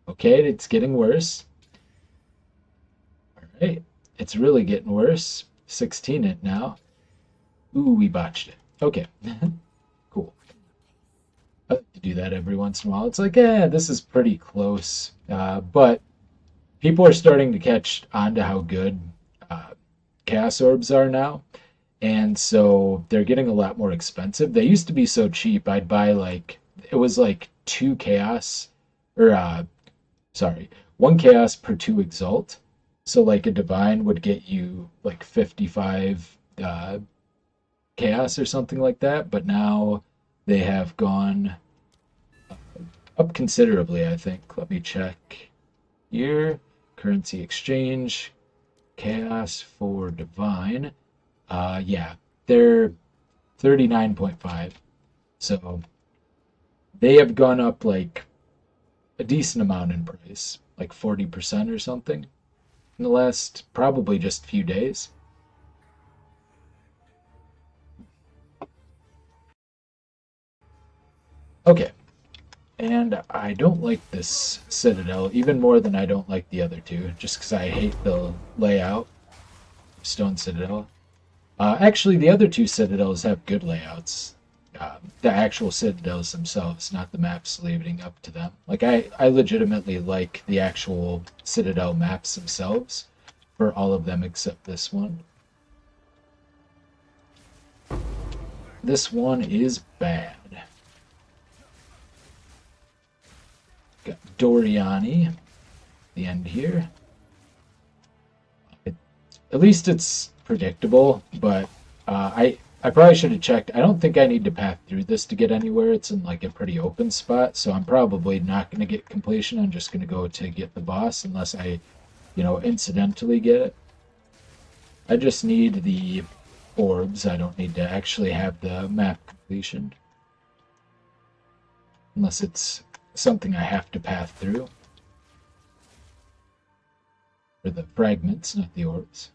Okay, it's getting worse. Alright, it's really getting worse. 16 it now. Ooh, we botched it. Okay, cool. I like to do that every once in a while. It's like, this is pretty close. But people are starting to catch on to how good chaos orbs are now. And so they're getting a lot more expensive. They used to be so cheap. I'd buy it was like 2 chaos, or sorry, 1 chaos per 2 exalt. So like a divine would get you like 55 chaos or something like that. But now they have gone up considerably, I think. Let me check here. Currency exchange, chaos for divine. Yeah, they're 39.5. So they have gone up like a decent amount in price, like 40% or something in the last probably just few days. Okay, and I don't like this Citadel even more than I don't like the other two, just because I hate the layout of Stone Citadel. Actually, the other 2 Citadels have good layouts. The actual Citadels themselves, not the maps leading up to them. Like, I legitimately like the actual Citadel maps themselves for all of them except this one. This one is bad. Got Doriani, the end here. At least it's predictable, but I probably should have checked. I don't think I need to path through this to get anywhere. It's in like a pretty open spot, so I'm probably not going to get completion. I'm just going to go to get the boss unless I, incidentally get it. I just need the orbs. I don't need to actually have the map completion. Unless it's something I have to path through. Or the fragments, not the orbs.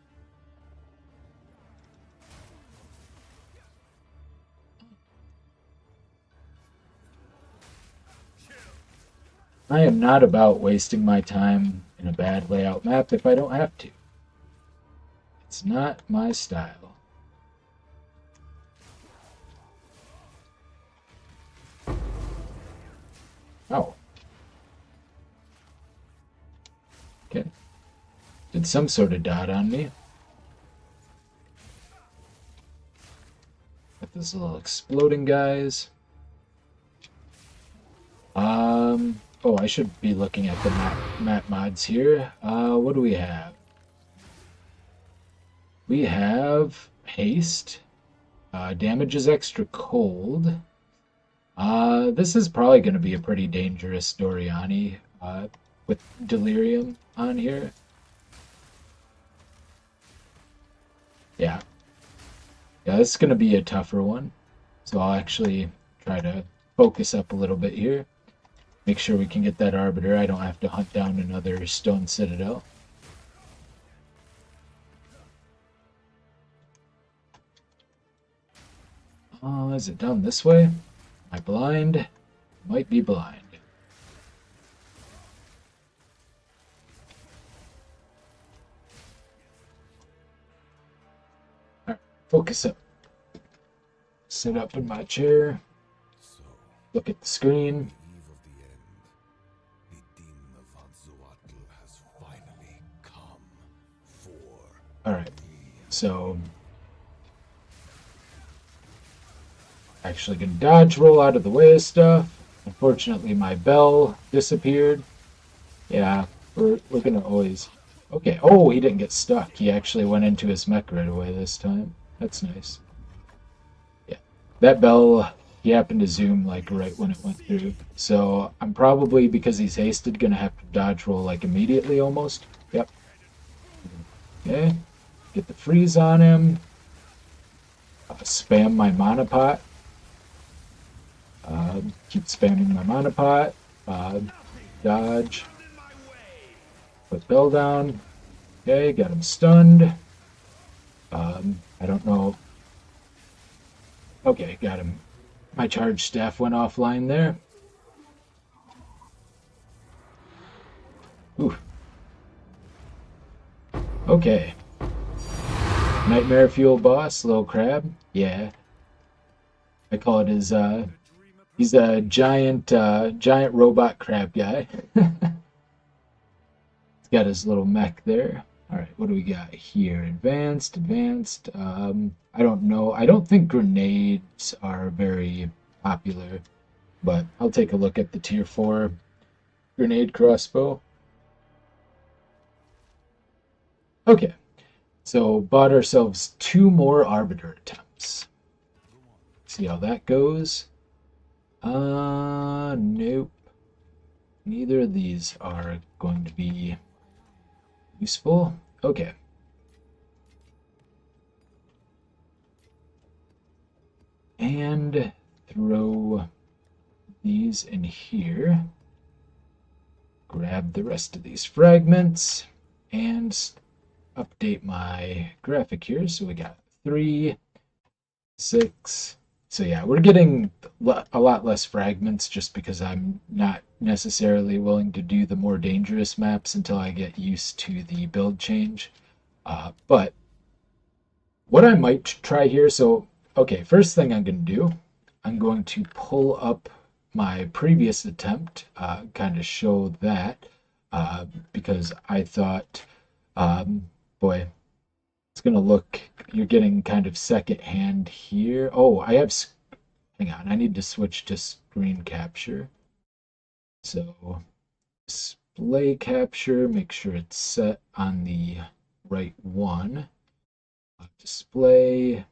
I am not about wasting my time in a bad layout map if I don't have to. It's not my style. Oh. Okay. Did some sort of dot on me. those little exploding guys. Oh, I should be looking at the map mods here. What do we have? We have haste. Damage is extra cold. This is probably going to be a pretty dangerous Doriani with Delirium on here. Yeah. Yeah, this is going to be a tougher one. So I'll actually try to focus up a little bit here. Make sure we can get that Arbiter. I don't have to hunt down another Stone Citadel. Oh, is it down this way? Am I blind? Might be blind. Alright, focus up. Sit up in my chair. Look at the screen. Alright, so actually gonna dodge roll out of the way of stuff. Unfortunately my bell disappeared. Yeah, we're gonna always... Okay, oh, he didn't get stuck. He actually went into his mech right away this time. That's nice. Yeah, that bell, he happened to zoom like right when it went through. So I'm probably, because he's hasted, gonna have to dodge roll like immediately almost. Yep. Okay, get the freeze on him. Spam my mana pot. Keep spamming my mana pot. Dodge. Put bell down. Okay, got him stunned. I don't know. Okay, got him. My charge staff went offline there. Ooh. Okay. Nightmare Fuel boss, little crab. Yeah. I call it his, he's a giant robot crab guy. He's got his little mech there. Alright, what do we got here? Advanced. I don't know. I don't think grenades are very popular, but I'll take a look at the tier 4 grenade crossbow. Okay, so bought ourselves 2 more Arbiter attempts. See how that goes. Nope. Neither of these are going to be useful. Okay. And throw these in here. Grab the rest of these fragments and update my graphic here. So we got 3, 6. So yeah, we're getting a lot less fragments just because I'm not necessarily willing to do the more dangerous maps until I get used to the build change. But what I might try here, so okay, first thing I'm going to do, I'm going to pull up my previous attempt, kind of show that, because I thought, boy, it's going to look, you're getting kind of second hand here. Oh, hang on, I need to switch to screen capture. So, display capture, make sure it's set on the right one. Display,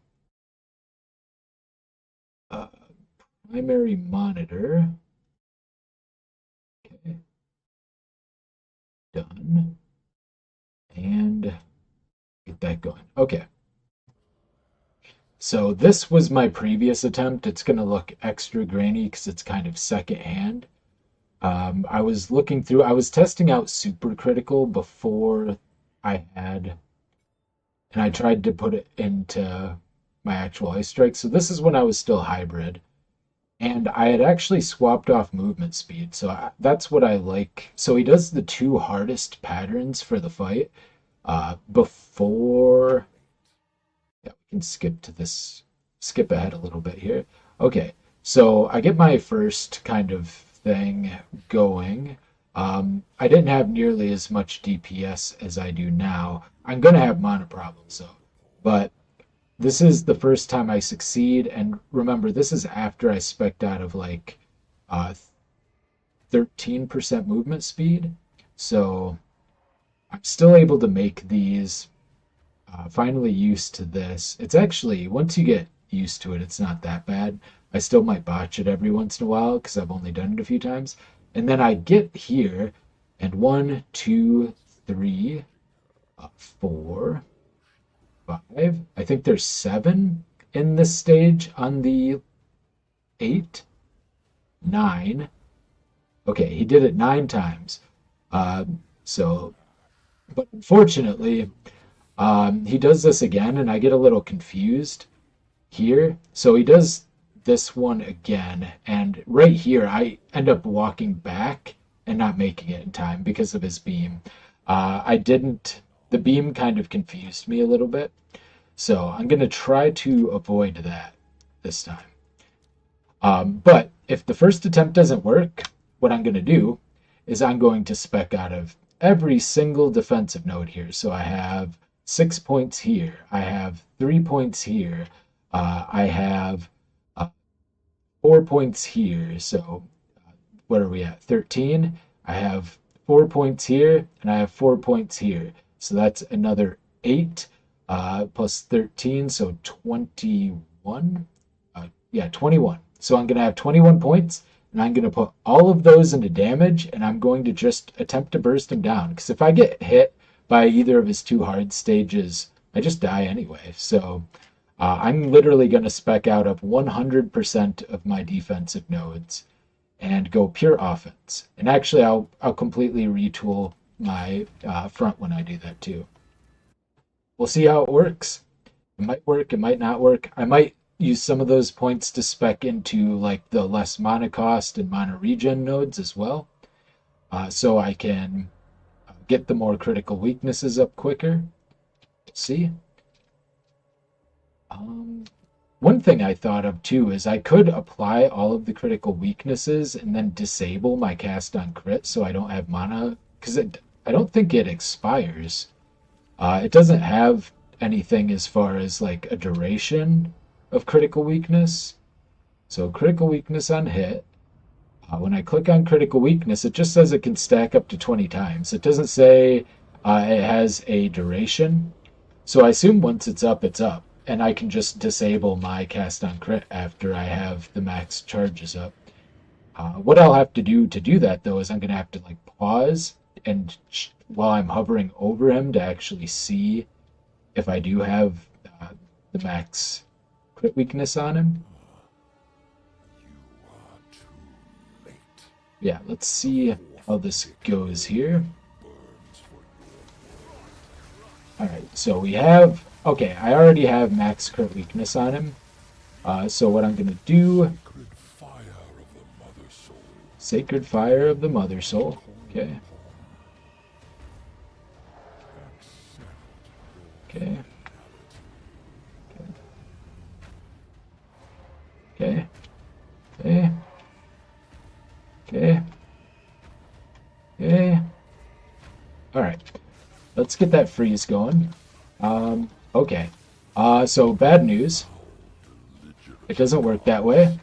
primary monitor. Okay. Done. And get that going. Okay. So this was my previous attempt. It's going to look extra grainy because it's kind of second hand. I was looking through, I was testing out super critical before I had, and I tried to put it into my actual ice strike. So this is when I was still hybrid. And I had actually swapped off movement speed. So that's what I like. So he does the 2 hardest patterns for the fight. Before, yeah, we can skip ahead a little bit here. Okay, so I get my first kind of thing going. I didn't have nearly as much DPS as I do now. I'm going to have mana problems though, but this is the first time I succeed, and remember, this is after I spec'd out of like 13% movement speed, so I'm still able to make these. Finally used to this. It's actually, once you get used to it, it's not that bad. I still might botch it every once in a while because I've only done it a few times. And then I get here, and one, two, three, four, five. I think there's seven in this stage on the eight, nine. Okay, he did it 9 times. Uh, so, but unfortunately, he does this again, and I get a little confused here. So he does this one again, and right here, I end up walking back and not making it in time because of his beam. I didn't, the beam kind of confused me a little bit. So I'm going to try to avoid that this time. But if the first attempt doesn't work, what I'm going to do is I'm going to spec out of every single defensive node here. So I have 6 points here. I have 3 points here. I have 4 points here. So what are we at? 13. I have 4 points here, and I have 4 points here. So that's another 8 plus 13, so 21. Yeah, 21. So I'm going to have 21 points, and I'm going to put all of those into damage, and I'm going to just attempt to burst him down. Because if I get hit by either of his 2 hard stages, I just die anyway. So I'm literally going to spec out of 100% of my defensive nodes and go pure offense. And actually, I'll completely retool my front when I do that too. We'll see how it works. It might work, it might not work. I might use some of those points to spec into like the less mana cost and mana regen nodes as well, so I can get the more critical weaknesses up quicker. Let's see. One thing I thought of too is I could apply all of the critical weaknesses and then disable my cast on crit so I don't have mana, because I don't think it expires. It doesn't have anything as far as like a duration of critical weakness. So critical weakness on hit. When I click on critical weakness, it just says it can stack up to 20 times. It doesn't say it has a duration. So I assume once it's up, it's up. And I can just disable my cast on crit after I have the max charges up. What I'll have to do that though is I'm going to have to like pause and while I'm hovering over him to actually see if I do have the max crit weakness on him. Yeah, let's see how this goes here. Alright, so we have, okay, I already have max crit weakness on him. So what I'm going to do, Sacred Fire of the Mother Soul, okay. Okay. Okay. Okay. Okay. Okay. Alright. Let's get that freeze going. Okay. So bad news. It doesn't work that way.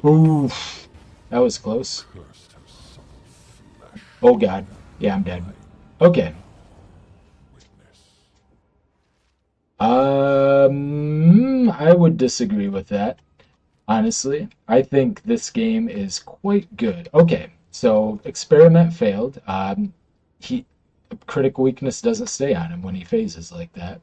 Oof. That was close. Oh god. Yeah, I'm dead. Okay. I would disagree with that. Honestly, I think this game is quite good. Okay, so experiment failed. Critical weakness doesn't stay on him when he phases like that.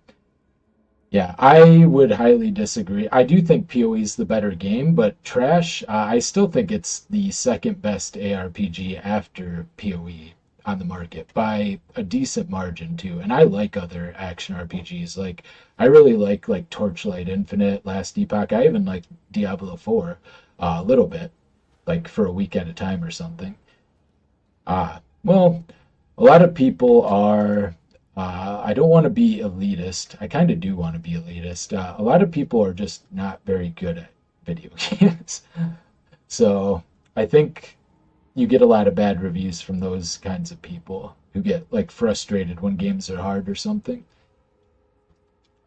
Yeah, I would highly disagree. I do think PoE is the better game, but Trash, I still think it's the second best ARPG after PoE on the market by a decent margin too. And I like other action RPGs. Like I really like Torchlight Infinite, Last Epoch. I even like Diablo 4 a little bit, like for a week at a time or something. Well, a lot of people are. I don't want to be elitist. I kind of do want to be elitist. A lot of people are just not very good at video games. So I think you get a lot of bad reviews from those kinds of people who get like frustrated when games are hard or something.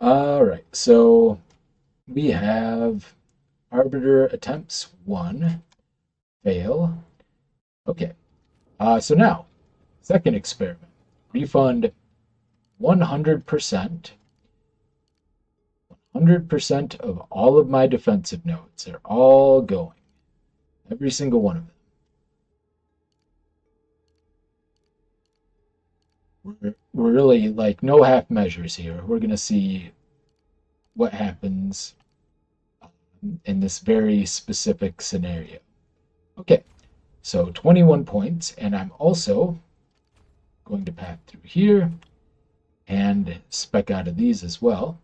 All right, so we have Arbiter attempts 1, fail. Okay, so now, second experiment. Refund 100%. 100% of all of my defensive nodes. They're all going. Every single one of them. We're really like no half measures here. We're going to see what happens in this very specific scenario. Okay, so 21 points, and I'm also going to path through here and spec out of these as well.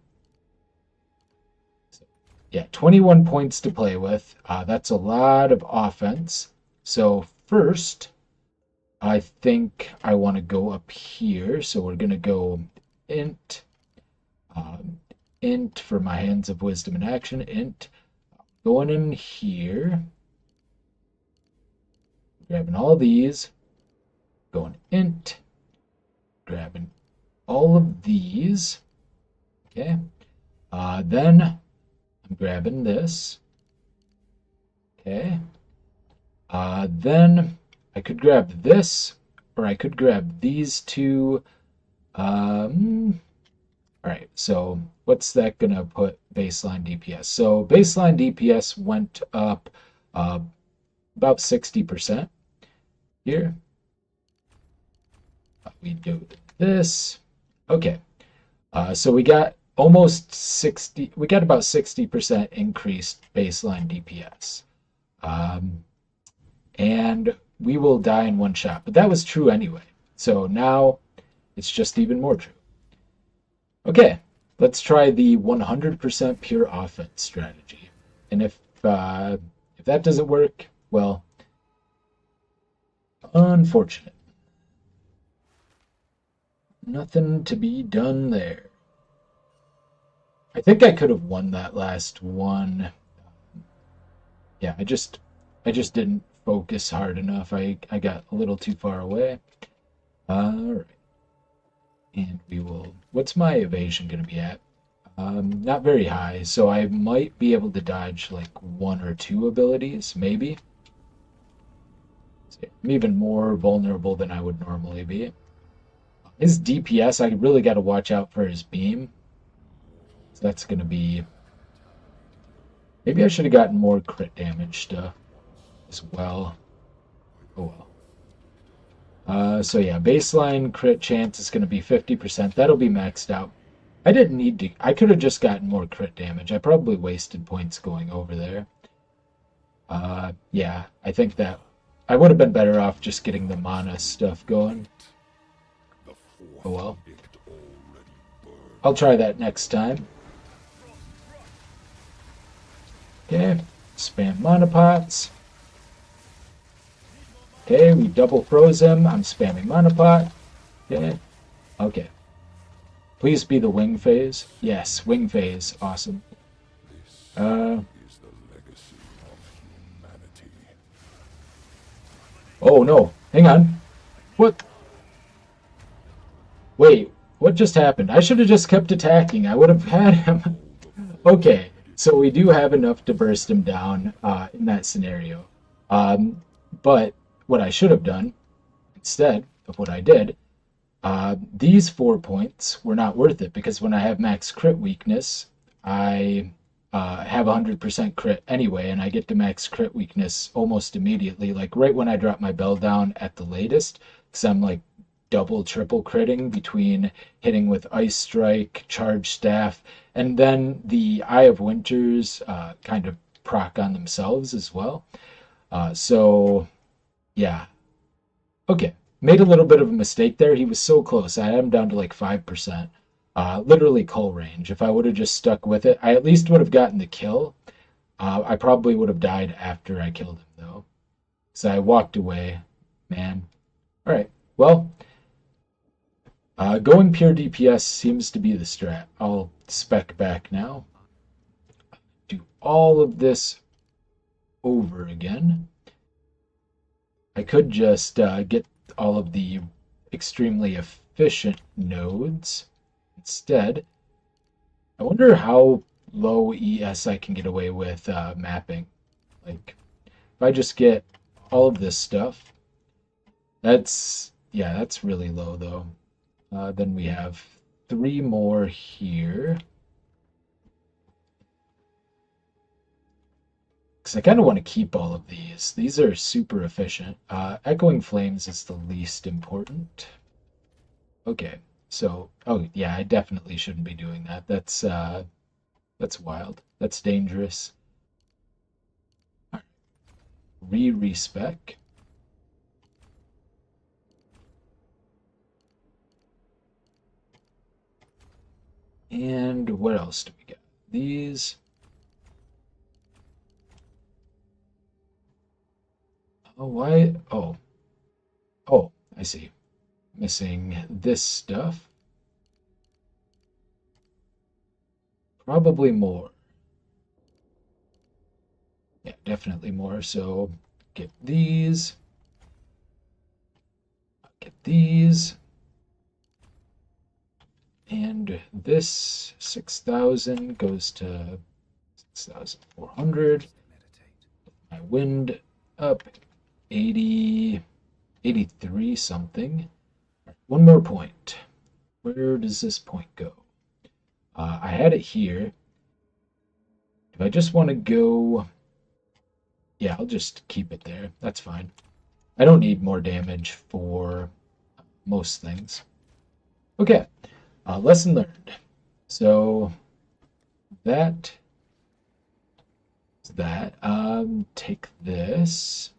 So, yeah, 21 points to play with. That's a lot of offense. So first, I think I want to go up here. So we're going to go int, int for my hands of wisdom and action, int. Going in here, grabbing all these, going int, grabbing all of these. Okay. Then I'm grabbing this. Okay. Then I could grab this, or I could grab these two. All right, so what's that gonna put baseline DPS? So baseline DPS went up about 60% here. We do this. Okay, so we got almost 60, we got about 60% increased baseline DPS. And we will die in one shot. But that was true anyway. So now it's just even more true. Okay, let's try the 100% pure offense strategy. And if that doesn't work, well, unfortunate. Nothing to be done there. I think I could have won that last one. Yeah, I just didn't focus hard enough. I got a little too far away. All right. And we will, what's my evasion going to be at? Not very high, so I might be able to dodge like 1 or 2 abilities, maybe. So I'm even more vulnerable than I would normally be. His DPS, I really got to watch out for his beam. So that's going to be... Maybe I should have gotten more crit damage stuff as well. Oh well. So yeah, baseline crit chance is going to be 50%. That'll be maxed out. I didn't need to... I could have just gotten more crit damage. I probably wasted points going over there. Yeah, I think that... I would have been better off just getting the mana stuff going. Oh well. I'll try that next time. Okay, spam mana pots. Okay, we double froze him. I'm spamming mana pot. Okay. Okay. Please be the wing phase. Yes, wing phase. Awesome. Oh no. Hang on. What? Wait, what just happened? I should have just kept attacking. I would have had him. Okay, so we do have enough to burst him down in that scenario. But what I should have done, instead of what I did, these 4 points were not worth it because when I have max crit weakness, I have 100% crit anyway, and I get to max crit weakness almost immediately, like right when I drop my bell down at the latest, because I'm like double, triple critting between hitting with Ice Strike, Charge Staff, and then the Eye of Winters kind of proc on themselves as well. So, yeah. Okay, made a little bit of a mistake there. He was so close. I had him down to like 5%. Literally cull range. If I would have just stuck with it, I at least would have gotten the kill. I probably would have died after I killed him, though. So I walked away. Man. All right. Well, going pure DPS seems to be the strat. I'll spec back now. Do all of this over again. I could just get all of the extremely efficient nodes. Instead, I wonder how low ES I can get away with mapping. Like, if I just get all of this stuff, yeah, that's really low though. Then we have three more here. Because I kind of want to keep all of these. These are super efficient. Echoing Flames is the least important. Okay, so, oh yeah, I definitely shouldn't be doing that. That's wild. That's dangerous. Respec. And what else do we got? These. Oh, why? Oh, I see. Missing this stuff. Probably more. Yeah, definitely more. So get these. Get these. And this 6,000 goes to 6,400. My wind up 80, 83 something. One more point. Where does this point go? I had it here. Do I just want to go? Yeah, I'll just keep it there. That's fine. I don't need more damage for most things. Okay, lesson learned. So that is that. Take this,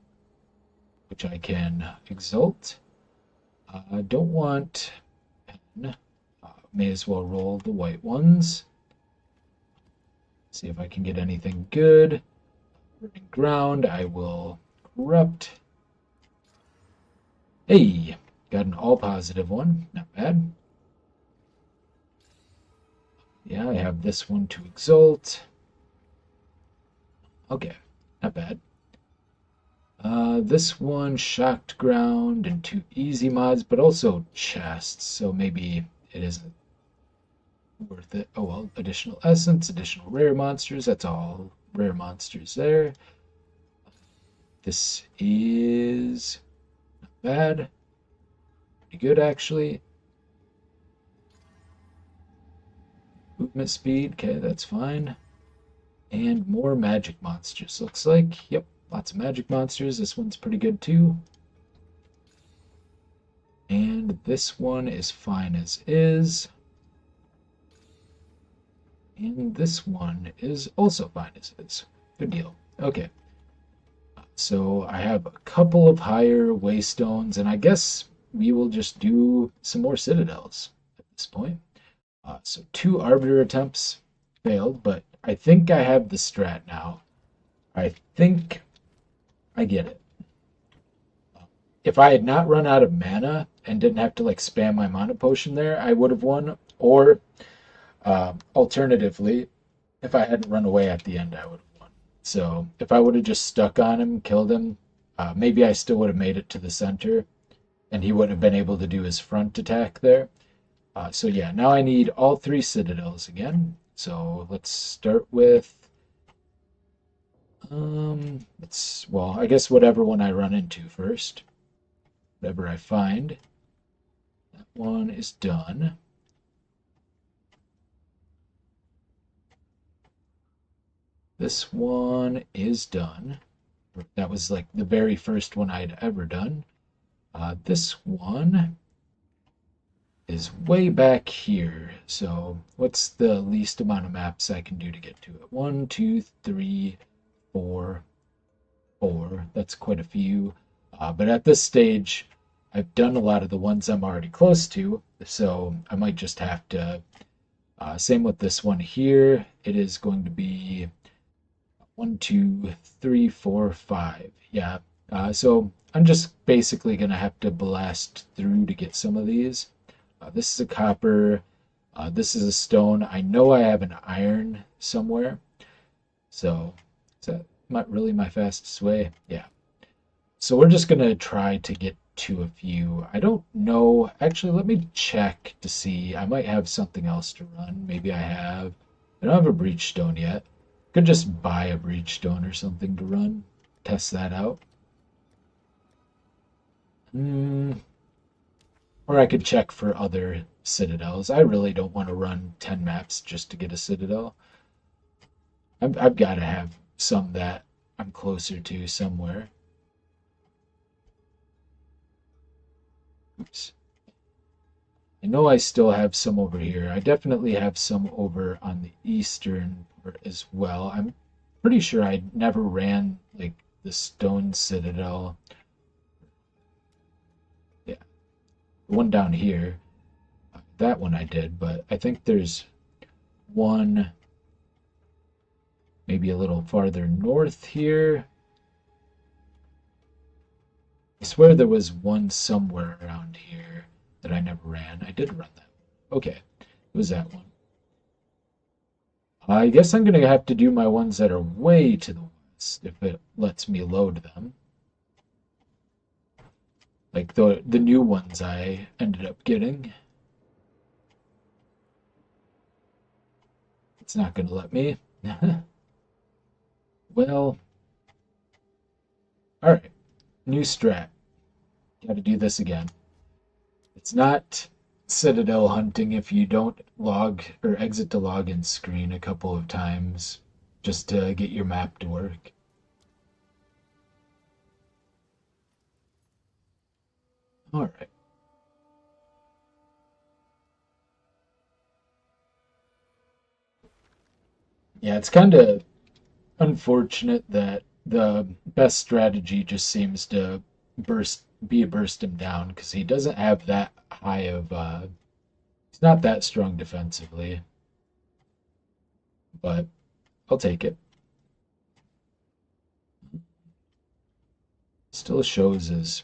which I can exalt. I don't want pen. May as well roll the white ones. See if I can get anything good. Burning ground, I will corrupt. Hey, got an all positive one. Not bad. Yeah, I have this one to exalt. Okay, not bad. This one, shocked ground and two easy mods, but also chests, so maybe it isn't worth it. Oh well, additional essence, additional rare monsters, that's all rare monsters there. This is not bad. Pretty good actually. Movement speed, okay, that's fine. And more magic monsters, looks like. Yep, lots of magic monsters. This one's pretty good too. And this one is fine as is. And this one is also fine as is. Good deal. Okay. So I have a couple of higher waystones, and I guess we will just do some more citadels at this point. So two arbiter attempts failed, but I think I have the strat now. I think I get it. If I had not run out of mana and didn't have to like spam my mana potion there, I would have won. Or alternatively, if I hadn't run away at the end, I would have won. So if I would have just stuck on him, killed him, maybe I still would have made it to the center, and he wouldn't have been able to do his front attack there. So yeah, now I need all three citadels again. So let's start with well, I guess whatever one I run into first. Whatever I find. That one is done. This one is done. That was like the very first one I'd ever done. This one is way back here. So what's the least amount of maps I can do to get to it? 1, 2, 3, 4, 4. That's quite a few. But at this stage, I've done a lot of the ones I'm already close to, so I might just have to. Same with this one here. It is going to be 1, 2, 3, 4, 5. Yeah. So I'm just basically going to have to blast through to get some of these. This is a copper. This is a stone. I know I have an iron somewhere. So is that not really my fastest way? Yeah. So we're just going to try to get to a few. I don't know. Actually, let me check to see. I might have something else to run. Maybe I have. I don't have a breach stone yet. Could just buy a breach stone or something to run. Test that out. Or I could check for other citadels. I really don't want to run 10 maps just to get a citadel. I've got to have some that I'm closer to somewhere. Oops. I know I still have some over here. I definitely have some over on the eastern part as well. I'm pretty sure I never ran like the stone citadel. Yeah, the one down here. That one I did, but I think there's one maybe a little farther north here. I swear there was one somewhere around here that I never ran. I did run that one. Okay, it was that one. I guess I'm going to have to do my ones that are way to the west if it lets me load them. Like the new ones I ended up getting. It's not going to let me. Well, alright. New strat. Gotta do this again. It's not Citadel hunting if you don't log or exit the login screen a couple of times just to get your map to work. Alright. Yeah, it's kind of unfortunate that the best strategy just seems to burst him down because he doesn't have that high of he's not that strong defensively, but I'll take it. Still shows as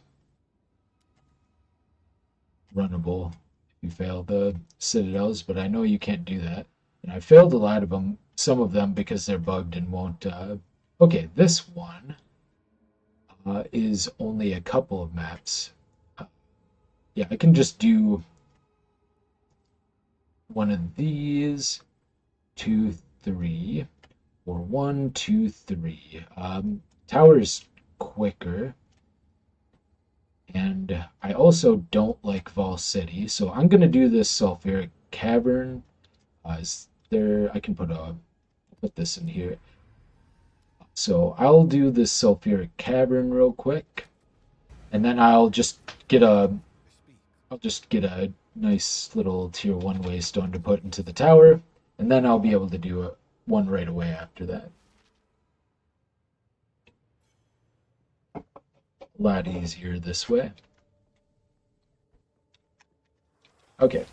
runnable if you fail the citadels, but I know you can't do that. And I failed a lot of them, some of them because they're bugged and won't. Okay, this one is only a couple of maps. Yeah, I can just do one of these, 2, 3, or 1, 2, 3. Tower's quicker. And I also don't like Vol City, so I'm gonna do this sulfuric cavern. Is there? I can put this in here. So I'll do this sulfuric cavern real quick, and then I'll just get a nice little tier 1 waystone to put into the tower, and then I'll be able to do one right away after that. A lot easier this way. Okay.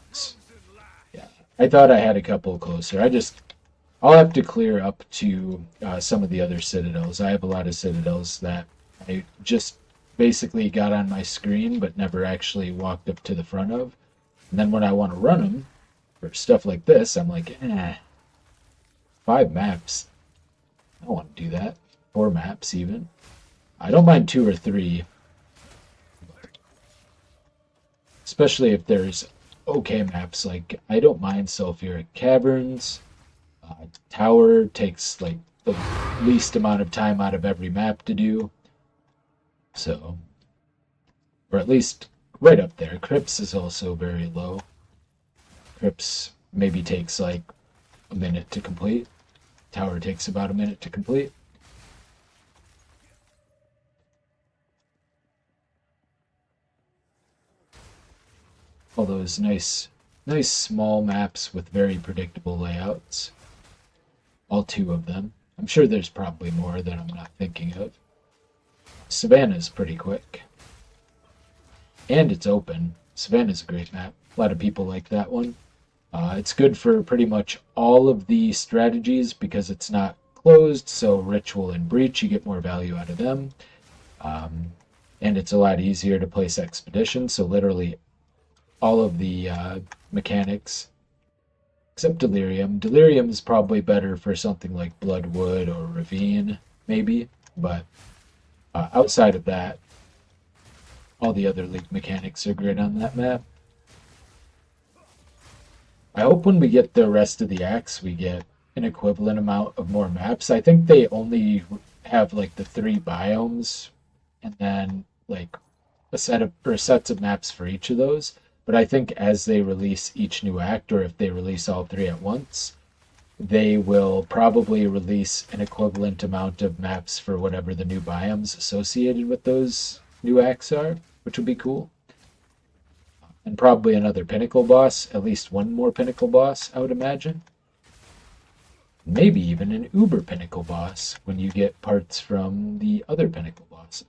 Yeah, I thought I had a couple closer. I'll have to clear up to some of the other citadels. I have a lot of citadels that I just basically got on my screen but never actually walked up to the front of. And then when I want to run them for stuff like this, I'm like, 5 maps. I don't want to do that. 4 maps even. I don't mind 2 or 3. Especially if there's okay maps. Like, I don't mind sulfuric caverns. Tower takes like the least amount of time out of every map to do. So, or at least right up there. Crypts is also very low. Crypts maybe takes like a minute to complete. Tower takes about a minute to complete. All those nice small maps with very predictable layouts. All 2 of them. I'm sure there's probably more that I'm not thinking of. Savannah's pretty quick. And it's open. Savannah's a great map. A lot of people like that one. It's good for pretty much all of the strategies because it's not closed, so Ritual and Breach, you get more value out of them. And it's a lot easier to place Expedition, so literally all of the mechanics, except Delirium. Delirium is probably better for something like Bloodwood or Ravine, maybe, but outside of that, all the other League mechanics are great on that map. I hope when we get the rest of the acts, we get an equivalent amount of more maps. I think they only have like the 3 biomes and then like a set of or sets of maps for each of those. But I think as they release each new act, or if they release all 3 at once, they will probably release an equivalent amount of maps for whatever the new biomes associated with those new acts are, which would be cool. And probably another pinnacle boss, at least one more pinnacle boss, I would imagine. Maybe even an uber pinnacle boss when you get parts from the other pinnacle bosses.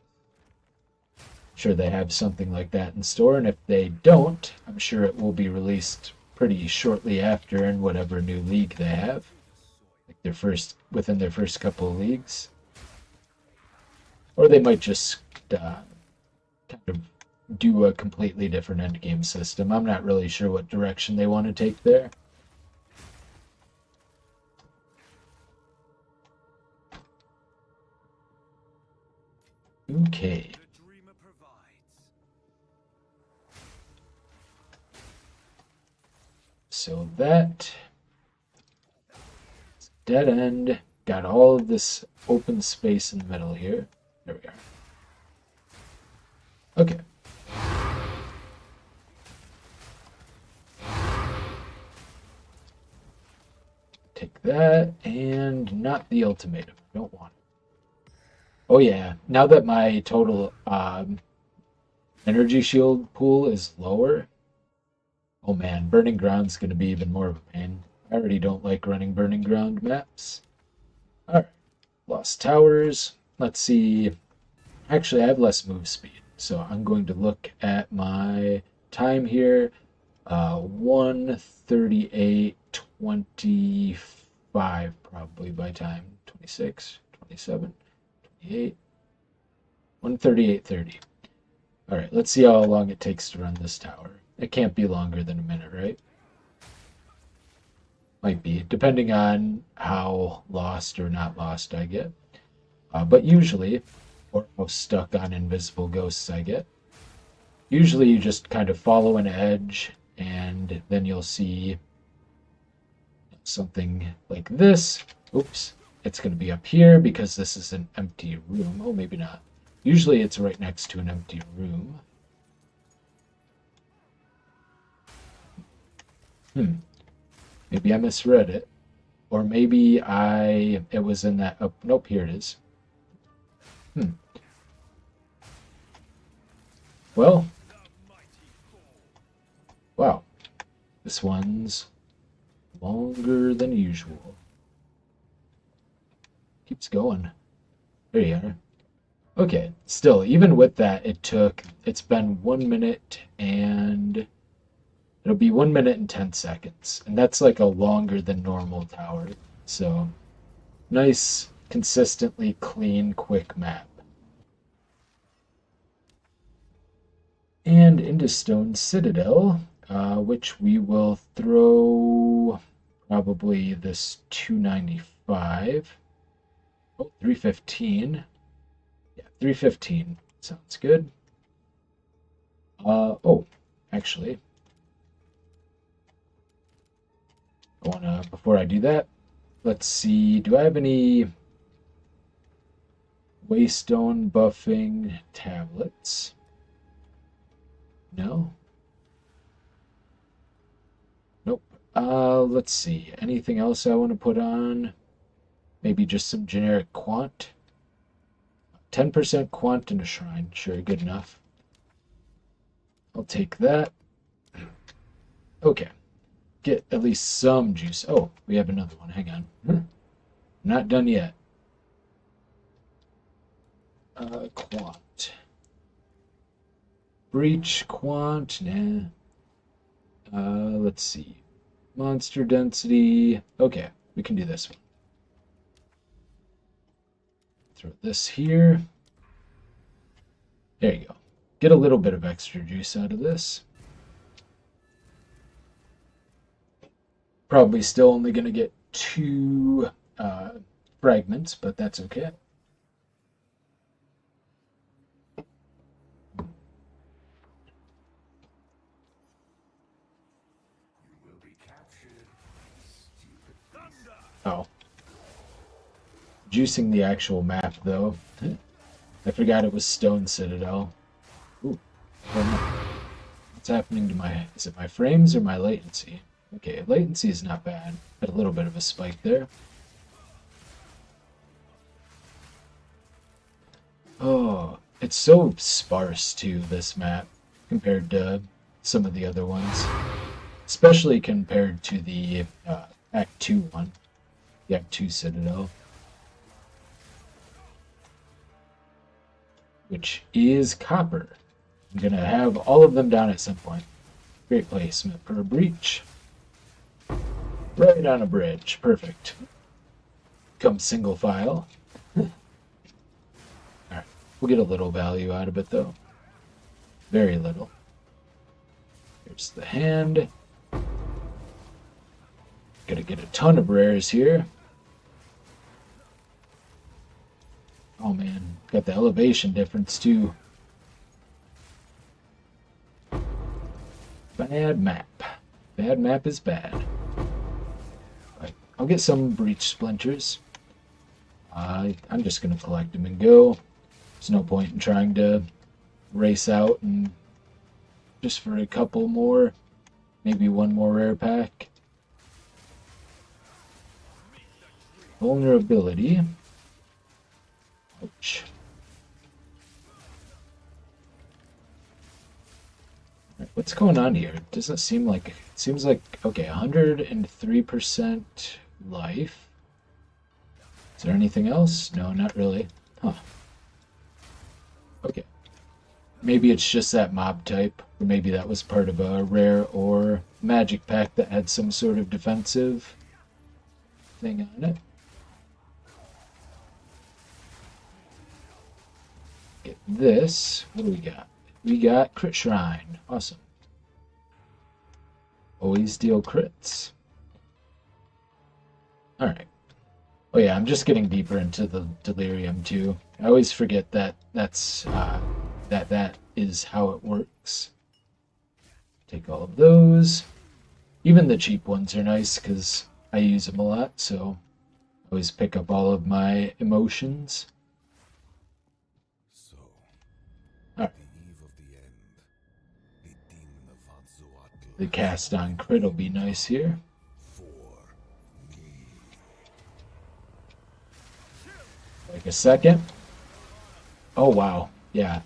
Sure they have something like that in store, and if they don't, I'm sure it will be released pretty shortly after in whatever new league they have, like within their first couple of leagues, or they might just kind of do a completely different endgame system. I'm not really sure what direction they want to take there. Okay. So that dead end. Got all of this open space in the middle here. There we are. Okay. Take that, and not the ultimatum. Don't want it. Oh yeah, now that my total energy shield pool is lower, oh man, Burning Ground's going to be even more of a pain. I already don't like running Burning Ground maps. Alright, Lost Towers. Let's see. Actually, I have less move speed, so I'm going to look at my time here. 1:38:25 probably by time. 26, 27, 28. 1:38:30. Alright, let's see how long it takes to run this tower. It can't be longer than a minute, right? Might be, depending on how lost or not lost I get. But usually, or how stuck on invisible ghosts I get, usually you just kind of follow an edge and then you'll see something like this. Oops, it's going to be up here because this is an empty room. Oh, maybe not. Usually it's right next to an empty room. Maybe I misread it. Or maybe it was in that, oh, nope, here it is. Well, wow, this one's longer than usual. Keeps going. There you are. Okay, still, even with that, it's been 1 minute and it'll be 1 minute and 10 seconds. And that's like a longer than normal tower. So, nice, consistently clean, quick map. And into Stone Citadel, which we will throw probably this 295. Oh, 315. Yeah, 315 sounds good. Oh, actually, before I do that, let's see. Do I have any Waystone buffing tablets? No. Nope. Let's see. Anything else I want to put on? Maybe just some generic quant. 10% quant in a shrine. Sure, good enough. I'll take that. Okay. Get at least some juice. Oh, we have another one. Hang on. Not done yet. Quant. Breach quant. Nah. Let's see. Monster density. Okay, we can do this one. Throw this here. There you go. Get a little bit of extra juice out of this. Probably still only going to get 2 fragments, but that's okay. Oh, juicing the actual map, though. I forgot it was Stone Citadel. Ooh. What's happening to my... Is it my frames or my latency? Okay, latency is not bad. Had a little bit of a spike there. Oh, it's so sparse, too, this map, compared to some of the other ones. Especially compared to the Act 2 one. The Act 2 Citadel. Which is copper. I'm going to have all of them down at some point. Great placement for a breach. Right on a bridge. Perfect. Come single file. Alright. We'll get a little value out of it, though. Very little. Here's the hand. Gotta get a ton of rares here. Oh man, got the elevation difference too. Bad map. Bad map is bad. Right, I'll get some breach splinters. I'm just gonna collect them and go. There's no point in trying to race out and just for a couple more, maybe one more rare pack. Vulnerability. Ouch. Right, what's going on here? It doesn't seem like... It seems like... Okay, 103% life. Is there anything else? No, not really. Huh. Okay. Maybe it's just that mob type. Or maybe that was part of a rare or magic pack that had some sort of defensive thing on it. Get this. What do we got? We got Crit Shrine. Awesome. Always deal crits. Alright. Oh yeah, I'm just getting deeper into the Delirium too. I always forget that that's that is how it works. Take all of those. Even the cheap ones are nice because I use them a lot, so I always pick up all of my emotions. The cast on crit will be nice here. Like a second. Oh wow, yeah.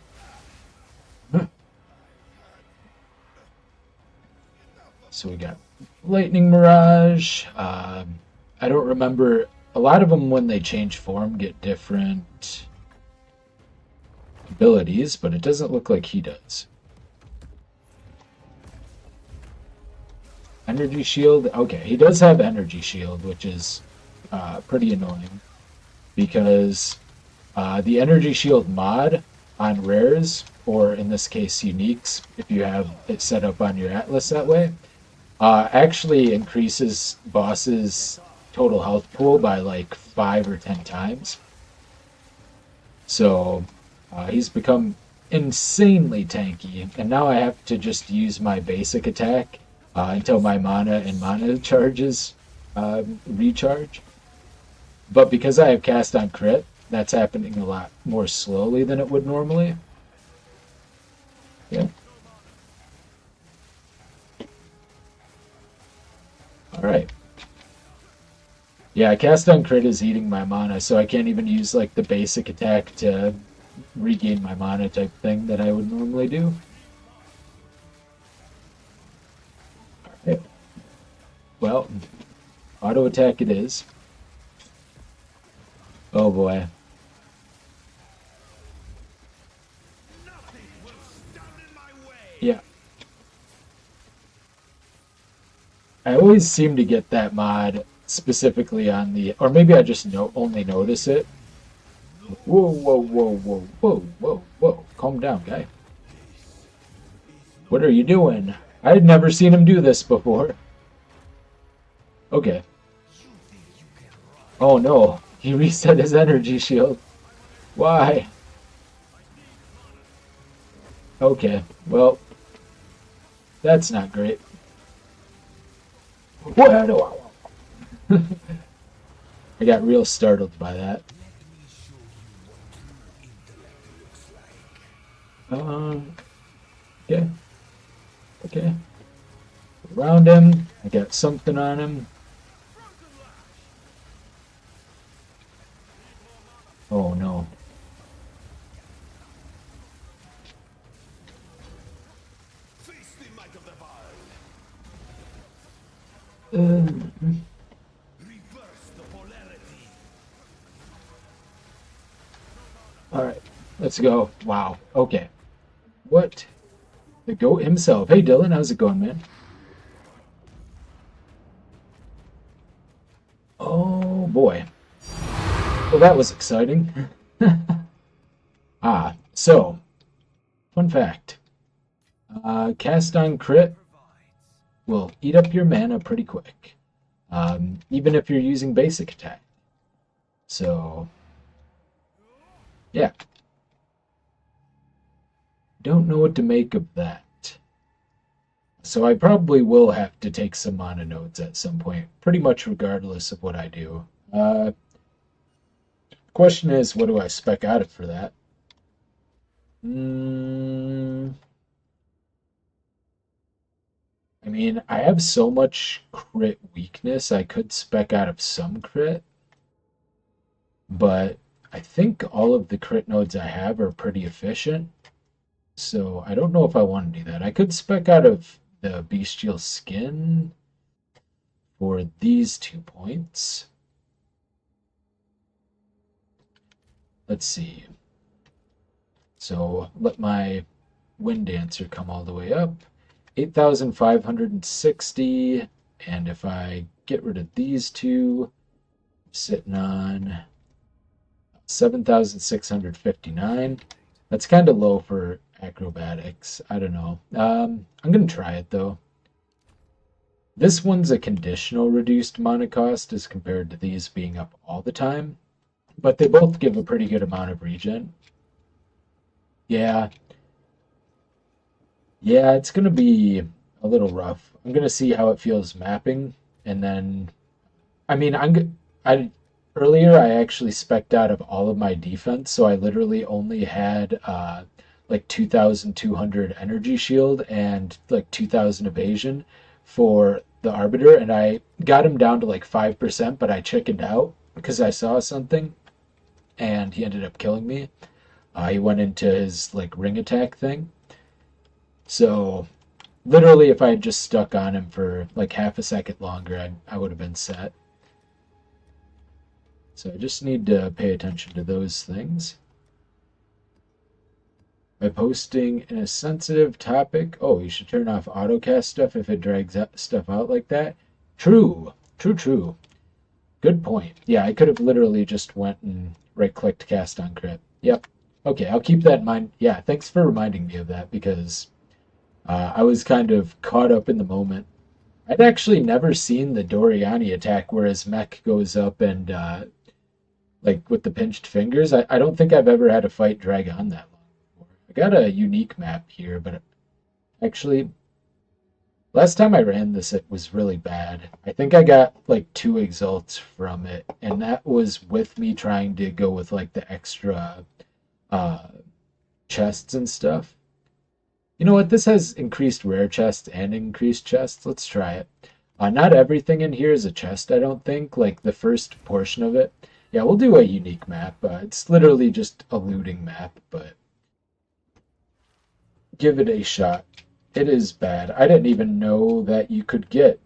So we got Lightning Mirage. I don't remember. A lot of them, when they change form, get different abilities, but it doesn't look like he does. Energy Shield. Okay, he does have Energy Shield, which is pretty annoying because the Energy Shield mod on rares, or in this case uniques, if you have it set up on your Atlas that way, actually increases bosses' total health pool by like 5 or 10 times. So he's become insanely tanky, and now I have to just use my basic attack until my mana and mana charges recharge. But because I have cast on crit, that's happening a lot more slowly than it would normally. Yeah. Alright. Yeah, cast on crit is eating my mana, so I can't even use like the basic attack to regain my mana type thing that I would normally do. Alright. Well, auto attack it is. Oh boy. Yeah. I always seem to get that mod specifically on the, or maybe I just only notice it. Whoa, whoa, whoa, whoa, whoa, whoa, whoa. Calm down, guy. What are you doing? I had never seen him do this before. Okay. Oh no, he reset his energy shield. Why? Okay, well, that's not great. What? I got real startled by that. Okay, okay. Around him. I got something on him. Oh no. Uh, all right, let's go. Wow. Okay. What? The goat himself. Hey, Dylan, how's it going, man? Oh boy. Well, that was exciting. So fun fact: cast on crit will eat up your mana pretty quick, even if you're using basic attack. So yeah, don't know what to make of that. So I probably will have to take some mana nodes at some point, pretty much regardless of what I do. Question is, what do I spec out of for that? Mm, I mean, I have so much crit weakness, I could spec out of some crit, but I think all of the crit nodes I have are pretty efficient. So I don't know if I want to do that. I could spec out of the bestial skin for these 2 points. Let's see. So let my Wind Dancer come all the way up. 8,560. And if I get rid of these two, I'm sitting on 7,659. That's kind of low for acrobatics. I don't know. I'm going to try it though. This one's a conditional reduced mana cost as compared to these being up all the time, but they both give a pretty good amount of regen. Yeah, yeah, it's going to be a little rough. I'm going to see how it feels mapping, and then, I mean, I earlier I actually spec'd out of all of my defense, so I literally only had like 2,200 energy shield and like 2,000 evasion for the Arbiter, and I got him down to like 5%, but I chickened out because I saw something, and he ended up killing me. He went into his like ring attack thing, so literally if I had just stuck on him for like half a second longer, I would have been set. So I just need to pay attention to those things. By posting in a sensitive topic, oh, you should turn off autocast stuff if it drags stuff out like that. True, true, true. Good point. Yeah, I could have literally just went and right-clicked cast on crit. Yep. Okay, I'll keep that in mind. Yeah, thanks for reminding me of that because I was kind of caught up in the moment. I'd actually never seen the Doriani attack where his mech goes up and like with the pinched fingers. I don't think I've ever had a fight drag on that long before. I got a unique map here, but actually, last time I ran this, it was really bad. I think I got like 2 exalts from it, and that was with me trying to go with like the extra uh, chests and stuff. You know what? This has increased rare chests and increased chests. Let's try it. Not everything in here is a chest, I don't think. Like the first portion of it. Yeah, we'll do a unique map. It's literally just a looting map, but give it a shot. It is bad. I didn't even know that you could get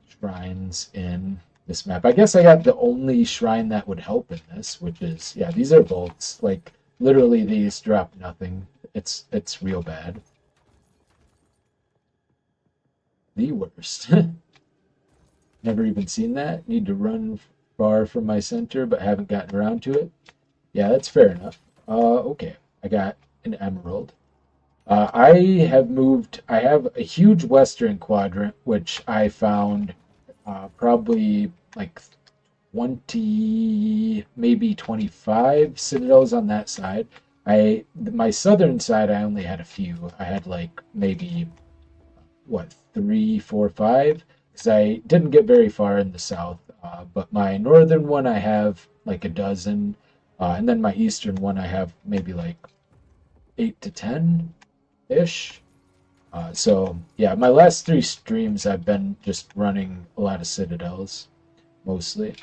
shrines in this map. I guess I got the only shrine that would help in this, which is, yeah, these are bolts. Like literally these drop nothing. It's real bad. The worst. Never even seen that. Need to run far from my center, but haven't gotten around to it. Yeah, that's fair enough. Okay. I got an emerald. I have moved. I have a huge western quadrant, which I found probably like 20, maybe 25 citadels on that side. My southern side, I only had a few. I had like maybe what, three, four, five, because I didn't get very far in the south. But my northern one, I have like a dozen, and then my eastern one, I have maybe like 8 to 10-ish. So yeah, my last 3 streams I've been just running a lot of Citadels, mostly.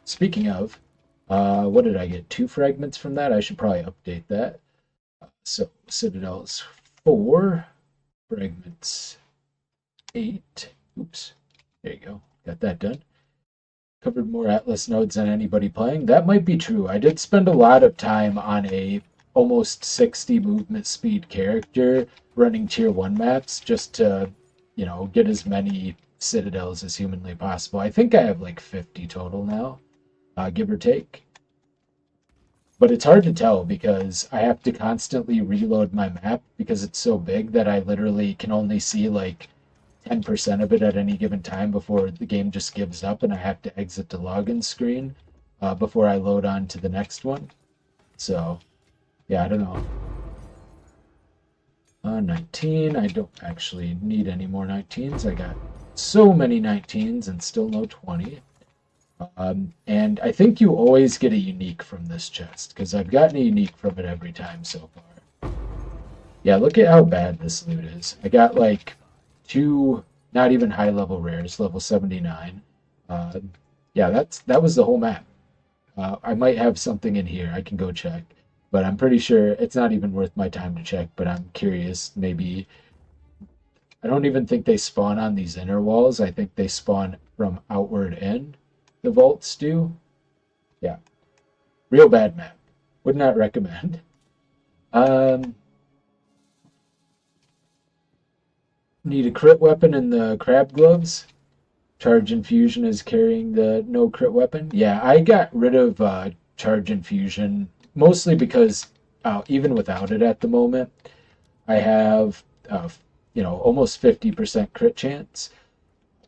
Speaking of, what did I get? 2 fragments from that? I should probably update that. So Citadels 4, fragments 8. Oops, there you go. Got that done. Covered more Atlas nodes than anybody playing. That might be true. I did spend a lot of time on a almost 60 movement speed character running tier 1 maps just to, get as many Citadels as humanly possible. I think I have like 50 total now, give or take. But it's hard to tell because I have to constantly reload my map because it's so big that I literally can only see like 10% of it at any given time before the game just gives up and I have to exit the login screen before I load on to the next one. So, yeah, I don't know. 19. I don't actually need any more 19s. I got so many 19s and still no 20. And I think you always get a unique from this chest because I've gotten a unique from it every time so far. Yeah, look at how bad this loot is. I got like 2 not even high level rares, level 79. Yeah, that was the whole map. I might have something in here. I can go check, but I'm pretty sure it's not even worth my time to check. But I'm curious. Maybe I don't even think they spawn on these inner walls. I think they spawn from outward in. The vaults do. Yeah, real bad map. Would not recommend. Need a crit weapon in the crab gloves. Charge infusion is carrying the no crit weapon. Yeah, I got rid of charge infusion mostly because even without it at the moment, I have almost 50% crit chance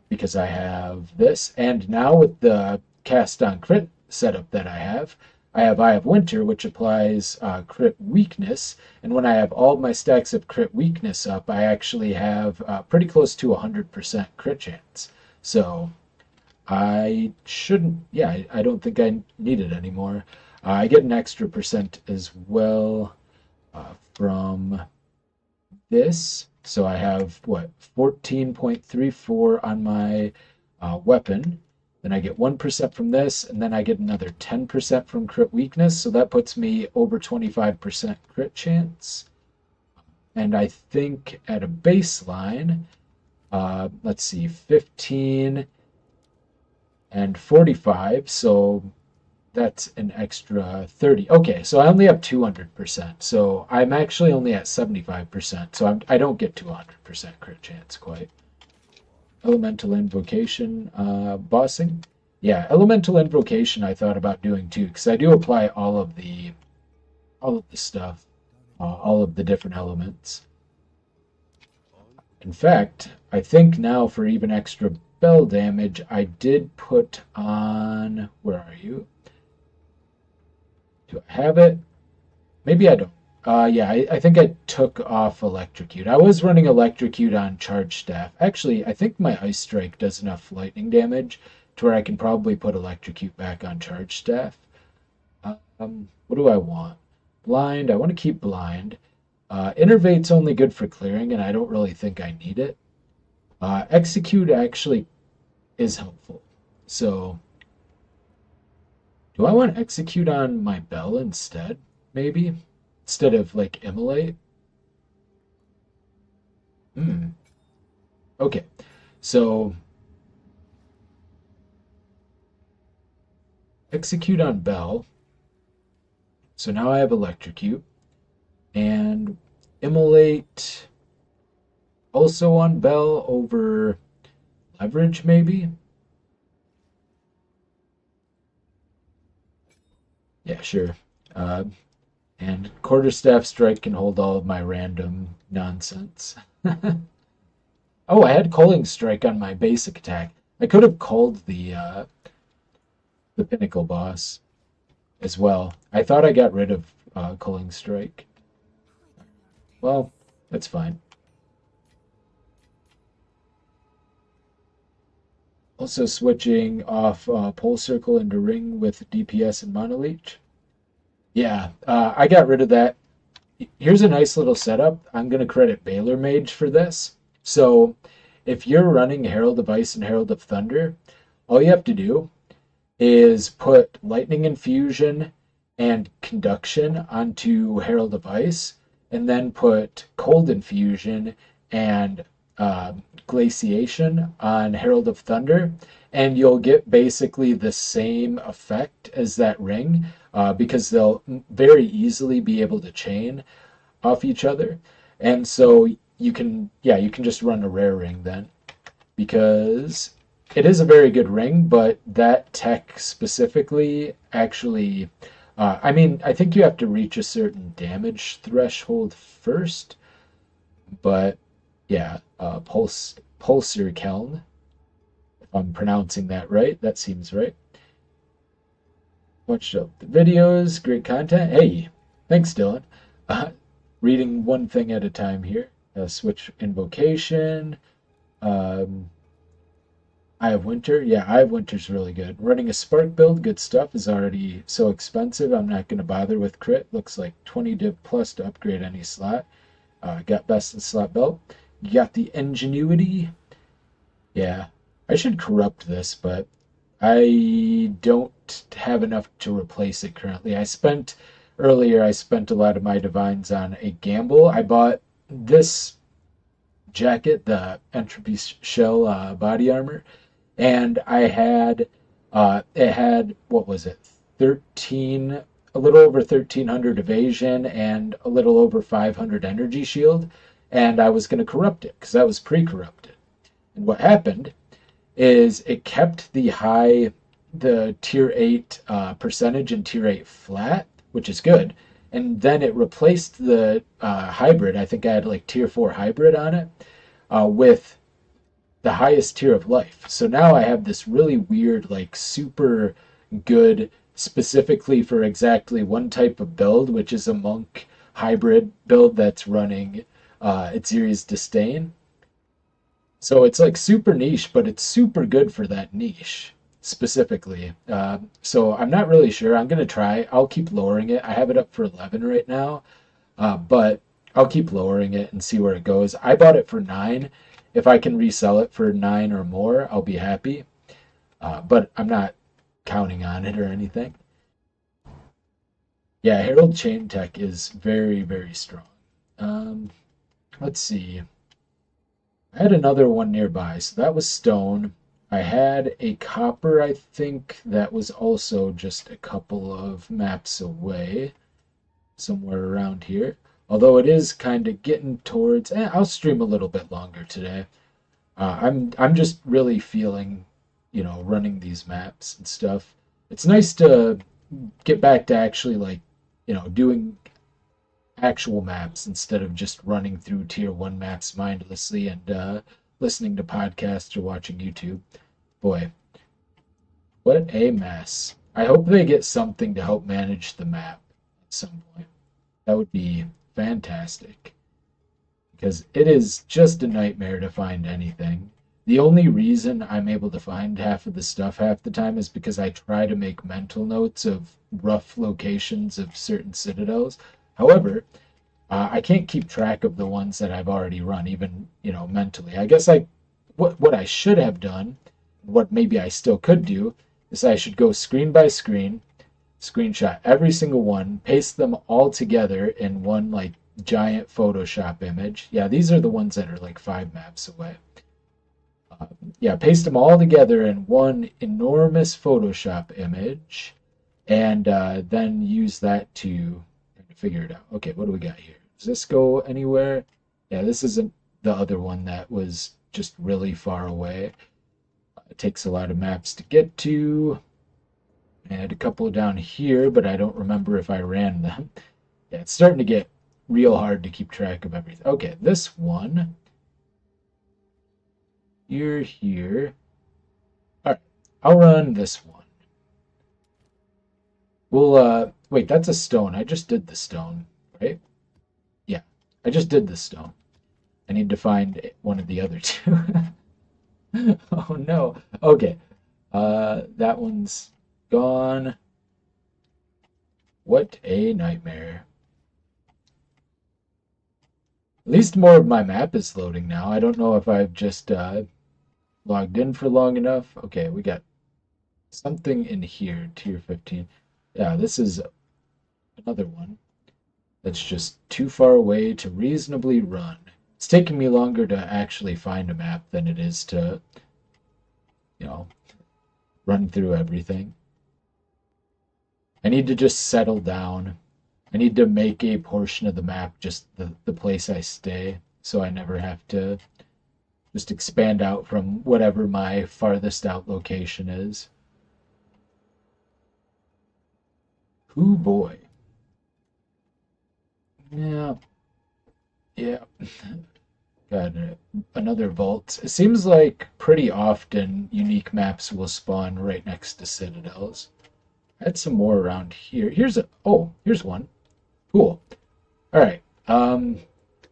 because I have this, and now with the cast on crit setup that I have Eye of Winter, which applies crit weakness, and when I have all of my stacks of crit weakness up, I actually have pretty close to 100% crit chance. So I shouldn't, yeah, I don't think I need it anymore. I get an extra percent as well from this. So I have, 14.34 on my weapon. Then I get 1% from this, and then I get another 10% from crit weakness. So that puts me over 25% crit chance. And I think at a baseline, let's see, 15 and 45. So that's an extra 30. Okay, so I only have 200%. So I'm actually only at 75%. So I don't get to 100% crit chance quite. Elemental Invocation bossing. Yeah, Elemental Invocation I thought about doing too, because I do apply all of the stuff, all of the different elements. In fact, I think now for even extra spell damage, I did put on, where are you? Do I have it? Maybe I don't. Yeah, I think I took off Electrocute. I was running Electrocute on Charge Staff. Actually, I think my Ice Strike does enough lightning damage to where I can probably put Electrocute back on Charge Staff. What do I want? Blind. I want to keep Blind. Innervate's only good for clearing, and I don't really think I need it. Execute actually is helpful. So, do I want Execute on my Bell instead? Maybe? Instead of, like, Immolate? Okay. So, Execute on Bell. So now I have Electrocute. And Immolate also on Bell over Leverage, maybe? Yeah, sure. And Quarterstaff Strike can hold all of my random nonsense. Oh, I had Culling Strike on my basic attack. I could have called the Pinnacle boss as well. I thought I got rid of Culling Strike. Well, that's fine. Also switching off Pole Circle into Ring with DPS and Monoleech. Yeah, I got rid of that here's a nice little setup. I'm going to credit Baylor Mage for this. So if you're running Herald of Ice and Herald of Thunder, all you have to do is put Lightning Infusion and Conduction onto Herald of Ice, and then put Cold Infusion and Glaciation on Herald of Thunder, and you'll get basically the same effect as that ring, because they'll very easily be able to chain off each other. And so you can, yeah, you can just run a rare ring then, because it is a very good ring, but that tech specifically actually, I mean, I think you have to reach a certain damage threshold first, but yeah, Pulsar Keln, if I'm pronouncing that right, that seems right. Watched up the videos, great content. Hey, thanks, Dylan. Uh, Reading one thing at a time here. Switch Invocation. Um, Eye of Winter. Yeah, Eye of Winter's really good. Running a Spark build, good stuff, is already so expensive. I'm not going to bother with crit. Looks like 20 div plus to upgrade any slot. Got Best in Slot belt. You got the Ingenuity. Yeah, I should corrupt this, but I don't have enough to replace it currently. Earlier, I spent a lot of my divines on a gamble. I bought this jacket, the Entropy Shell body armor, and it had, what was it, 13, a little over 1300 evasion and a little over 500 energy shield, and I was going to corrupt it because that was pre-corrupted. And what happened is it kept the tier 8 percentage in tier 8 flat, which is good. And then it replaced the hybrid. I think I had like tier 4 hybrid on it, with the highest tier of life. So now I have this really weird, like super good, specifically for exactly one type of build, which is a monk hybrid build that's running Etziri's Disdain. So it's like super niche, but it's super good for that niche specifically. So I'm not really sure. I'm going to try. I'll keep lowering it. I have it up for 11 right now, but I'll keep lowering it and see where it goes. I bought it for 9. If I can resell it for 9 or more, I'll be happy. But I'm not counting on it or anything. Yeah, Herald Chain Tech is very, very strong. Um, let's see. I had another one nearby, so that was stone. I had a copper, I think, that was also just a couple of maps away, somewhere around here. Although it is kind of getting towards, I'll stream a little bit longer today. I'm just really feeling, running these maps and stuff. It's nice to get back to actually like, doing actual maps instead of just running through tier 1 maps mindlessly and listening to podcasts or watching YouTube. Boy, what a mess. I hope they get something to help manage the map at some point. That would be fantastic, because it is just a nightmare to find anything. The only reason I'm able to find half of the stuff half the time is because I try to make mental notes of rough locations of certain citadels. However, I can't keep track of the ones that I've already run, even, mentally. I guess what I should have done, what maybe I still could do, is I should go screen by screen, screenshot every single one, paste them all together in one like giant Photoshop image. Yeah, these are the ones that are like 5 maps away. Yeah, paste them all together in one enormous Photoshop image, and then use that to figure it out. Okay, what do we got here? Does this go anywhere? Yeah, this isn't the other one that was just really far away. It takes a lot of maps to get to. I had a couple down here, but I don't remember if I ran them. Yeah, it's starting to get real hard to keep track of everything. Okay, this one. You're here. All right, I'll run this one. Wait, that's a stone. I just did the stone, right? Yeah, I just did the stone. I need to find one of the other two. Oh no. Okay. That one's gone. What a nightmare. At least more of my map is loading now. I don't know if I've just logged in for long enough. Okay, we got something in here, tier 15. Yeah, this is another one that's just too far away to reasonably run. It's taking me longer to actually find a map than it is to, you know, run through everything. I need to just settle down. I need to make a portion of the map just the place I stay, so I never have to just expand out from whatever my farthest out location is. Ooh boy. Yeah. Yeah. Got another vault. It seems like pretty often unique maps will spawn right next to Citadels. I had some more around here. Here's one. Cool. All right.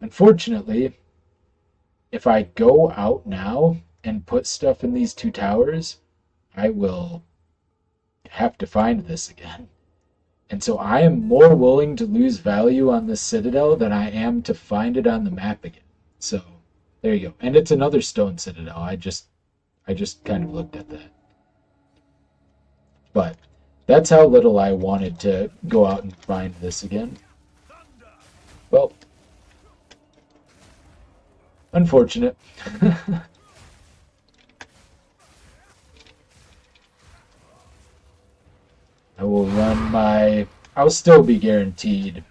Unfortunately, if I go out now and put stuff in these two towers, I will have to find this again. And so I am more willing to lose value on this Citadel than I am to find it on the map again. So there you go. And it's another stone Citadel. I just kind of looked at that. But that's how little I wanted to go out and find this again. Well, unfortunate. I will run my... I'll still be guaranteed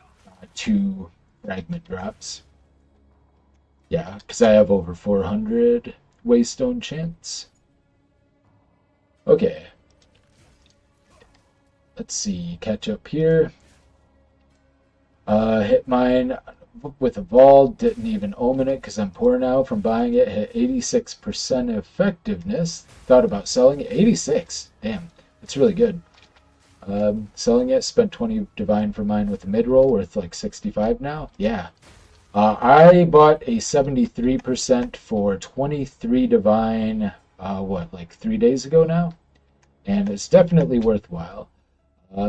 2 fragment drops. Yeah, because I have over 400 waystone chance. Okay. Let's see, catch up here. Hit mine with a Vol, didn't even omen it because I'm poor now from buying it. Hit 86% effectiveness. Thought about selling it. 86! Damn, that's really good. Selling it, spent 20 divine for mine with a mid-roll, worth like 65 now. Yeah. I bought a 73% for 23 divine, like 3 days ago now? And it's definitely worthwhile.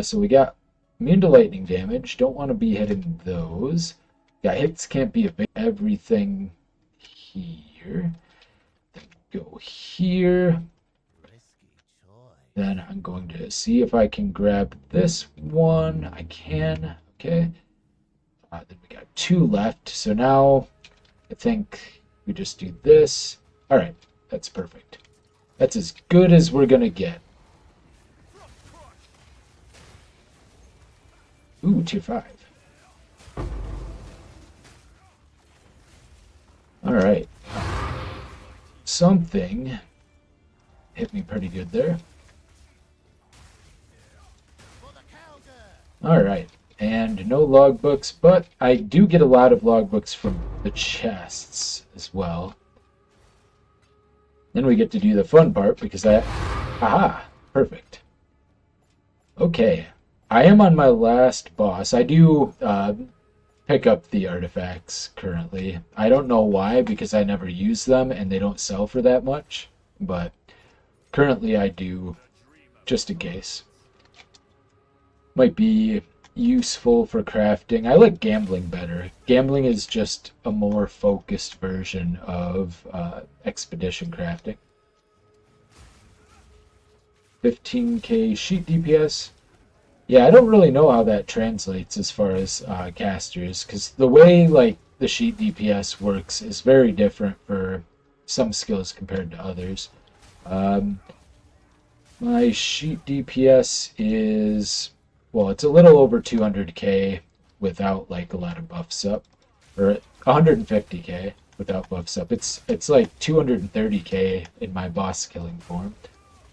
So we got immune to lightning damage. Don't want to be hitting those. Got hits, can't be everything here. Then go here. Then I'm going to see if I can grab this one. I can. Okay. Then we got 2 left. So now I think we just do this. All right. That's perfect. That's as good as we're going to get. Ooh, tier 5. All right. Something hit me pretty good there. All right. And no logbooks, but I do get a lot of logbooks from the chests as well. Then we get to do the fun part because aha, perfect. Okay. I am on my last boss. I do pick up the artifacts currently. I don't know why, because I never use them and they don't sell for that much. But currently I do, just in case. Might be useful for crafting. I like gambling better. Gambling is just a more focused version of expedition crafting. 15k sheet DPS. Yeah, I don't really know how that translates as far as casters, because the way like the sheet DPS works is very different for some skills compared to others. My sheet DPS is, well, it's a little over 200k without like a lot of buffs up, or 150k without buffs up. It's like 230k in my boss killing form.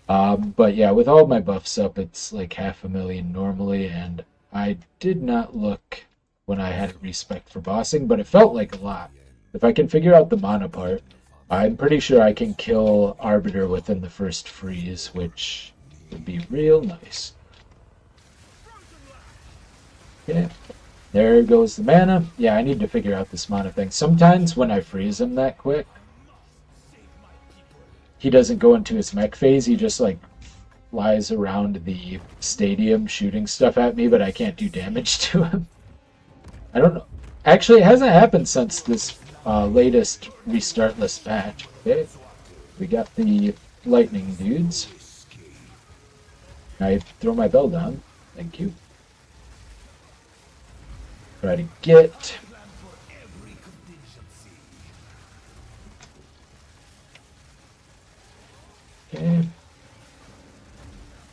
But yeah, with all my buffs up, it's like 500,000 normally, and I did not look when I had a respec for bossing, but it felt like a lot. If I can figure out the mana part, I'm pretty sure I can kill Arbiter within the first freeze, which would be real nice. Okay, there goes the mana. Yeah, I need to figure out this mana thing. Sometimes when I freeze him that quick, he doesn't go into his mech phase. He just like flies around the stadium shooting stuff at me, but I can't do damage to him. I don't know. Actually, it hasn't happened since this latest restartless patch. Okay, we got the lightning dudes. I throw my bell down. Thank you. Try to get. Okay.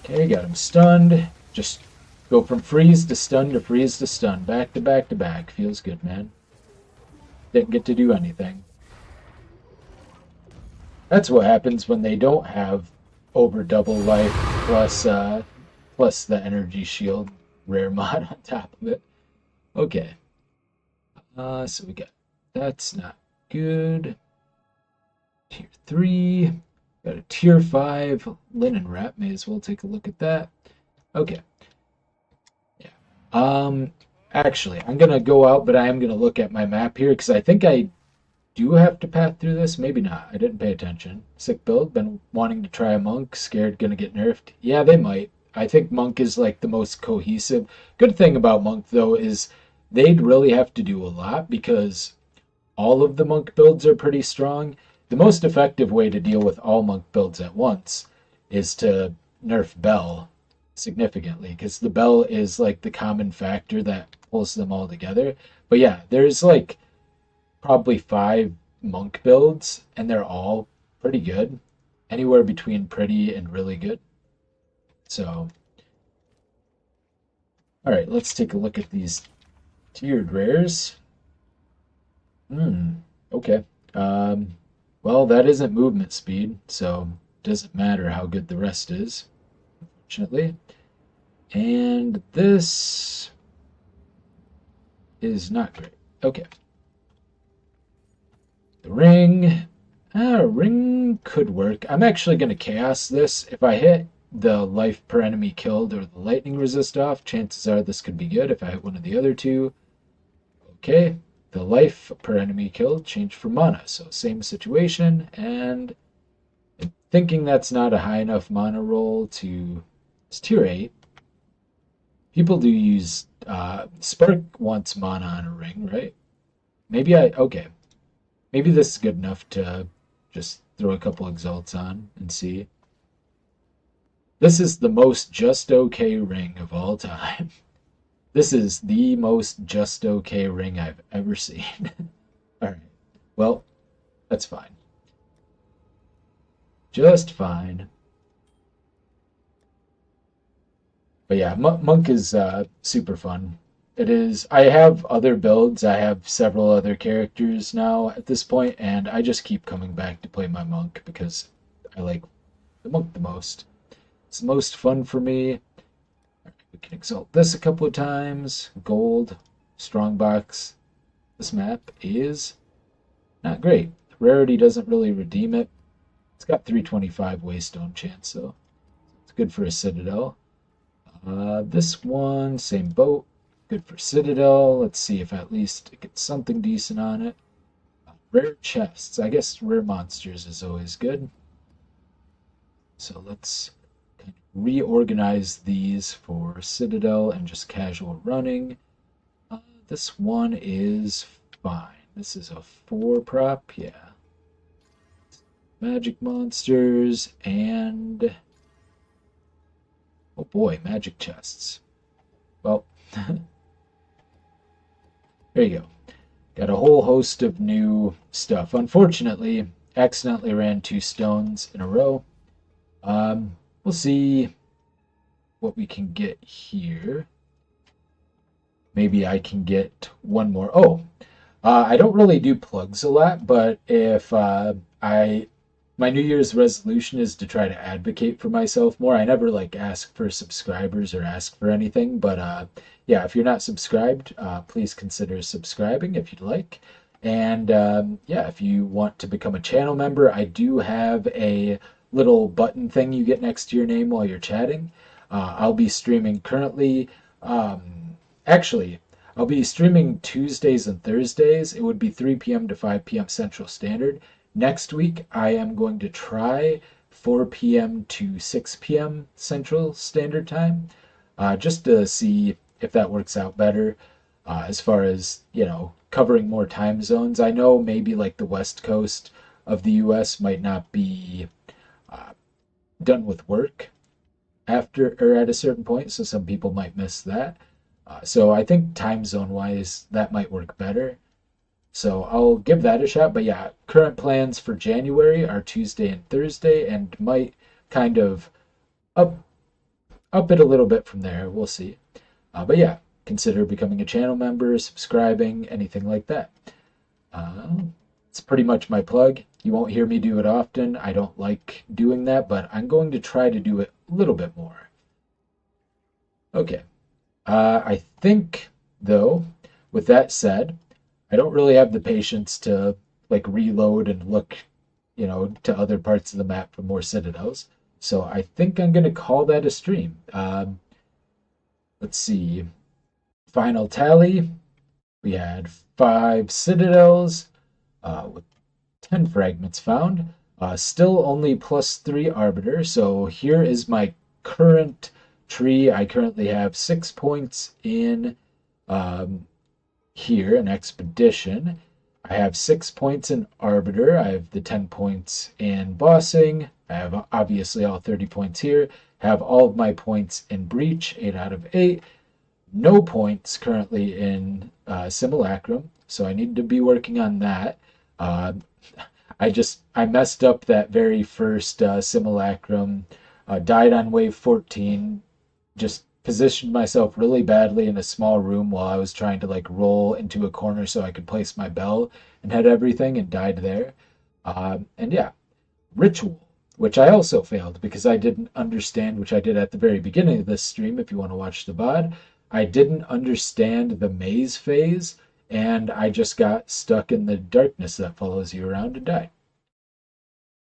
Okay, got him stunned. Just go from freeze to stun to freeze to stun. Back to back to back. Feels good, man. Didn't get to do anything. That's what happens when they don't have over double life plus the energy shield rare mod on top of it. Okay. So we got that's not good. Tier 3. Got a tier 5 linen wrap. May as well take a look at that. Okay. Yeah. Actually, I'm gonna go out, but I am gonna look at my map here because I think I do have to path through this. Maybe not. I didn't pay attention. Sick build. Been wanting to try a monk. Scared gonna get nerfed. Yeah, they might. I think monk is like the most cohesive. Good thing about monk though is they'd really have to do a lot because all of the monk builds are pretty strong. The most effective way to deal with all monk builds at once is to nerf Bell significantly because the Bell is like the common factor that pulls them all together. But yeah, there's like probably 5 monk builds and they're all pretty good. Anywhere between pretty and really good. So, all right, let's take a look at these tiered rares. Okay. Well, that isn't movement speed, so it doesn't matter how good the rest is, unfortunately. And this is not great. Okay. The ring. Ring could work. I'm actually going to chaos this. If I hit the life per enemy killed or the lightning resist off, chances are this could be good. If I hit one of the other two, okay. The life per enemy killed changed for mana, so same situation, and I'm thinking that's not a high enough mana roll to... It's tier 8. People do use... Spark wants mana on a ring, right? Maybe okay. Maybe this is good enough to just throw a couple exalts on and see. This is the most just okay ring of all time. This is the most just okay ring I've ever seen. Alright. Well, that's fine. Just fine. But yeah, Monk is super fun. It is. I have other builds. I have several other characters now at this point, and I just keep coming back to play my Monk because I like the Monk the most. It's the most fun for me. We can exalt this a couple of times. Gold, strongbox. This map is not great. Rarity doesn't really redeem it. It's got 325 waystone chance, though. It's good for a Citadel. This one, same boat. Good for Citadel. Let's see if at least it gets something decent on it. Rare chests. I guess rare monsters is always good. So let's reorganize these for Citadel and just casual running. This one is fine. This is a 4 prop, yeah. Magic monsters and... oh boy, magic chests. Well, there you go. Got a whole host of new stuff. Unfortunately, accidentally ran 2 stones in a row. We'll see what we can get here. Maybe I can get one more. Oh, I don't really do plugs a lot, but if my New Year's resolution is to try to advocate for myself more. I never like ask for subscribers or ask for anything, but yeah, if you're not subscribed, please consider subscribing if you'd like. And yeah, if you want to become a channel member, I do have a little button thing you get next to your name while you're chatting. I'll be streaming currently. Actually, I'll be streaming Tuesdays and Thursdays. It would be 3 p.m. to 5 p.m. Central Standard. Next week, I am going to try 4 p.m. to 6 p.m. Central Standard Time, just to see if that works out better as far as, you know, covering more time zones. I know maybe like the West Coast of the US might not be uh, done with work after or at a certain point, so some people might miss that. So I think time zone wise, that might work better. So I'll give that a shot. But yeah, current plans for January are Tuesday and Thursday, and might kind of up up it a little bit from there. We'll see. But yeah, consider becoming a channel member, subscribing, anything like that. Uh, it's pretty much my plug. You won't hear me do it often. I don't like doing that, but I'm going to try to do it a little bit more. Okay. I think, though, with that said, I don't really have the patience to like reload and look, to other parts of the map for more citadels. So I think I'm gonna call that a stream. Let's see. Final tally. We had 5 citadels with 10 fragments found. Still only +3 Arbiter. So here is my current tree. I currently have 6 points in um, here, an expedition. I have 6 points in Arbiter. I have the 10 points in bossing. I have obviously all 30 points here. Have all of my points in breach, 8 out of 8. No points currently in simulacrum, so I need to be working on that. Uh, I messed up that very first simulacrum. Died on wave 14. Just positioned myself really badly in a small room while I was trying to like roll into a corner so I could place my bell and had everything and died there. And yeah, ritual, which I also failed because I didn't understand, which I did at the very beginning of this stream. If you want to watch the VOD, I didn't understand the maze phase, and I just got stuck in the darkness that follows you around and died.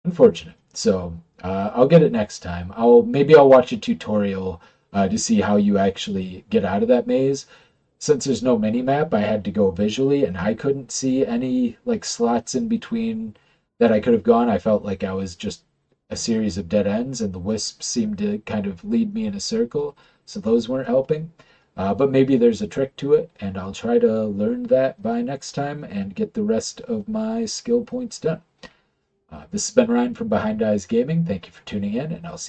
Unfortunate. So I'll get it next time. Maybe I'll watch a tutorial to see how you actually get out of that maze. Since there's no mini map, I had to go visually, and I couldn't see any like slots in between that I could have gone. I felt like I was just a series of dead ends, and the wisps seemed to kind of lead me in a circle, so those weren't helping. But maybe there's a trick to it, and I'll try to learn that by next time and get the rest of my skill points done. This has been Ryan from Behind Eyes Gaming. Thank you for tuning in, and I'll see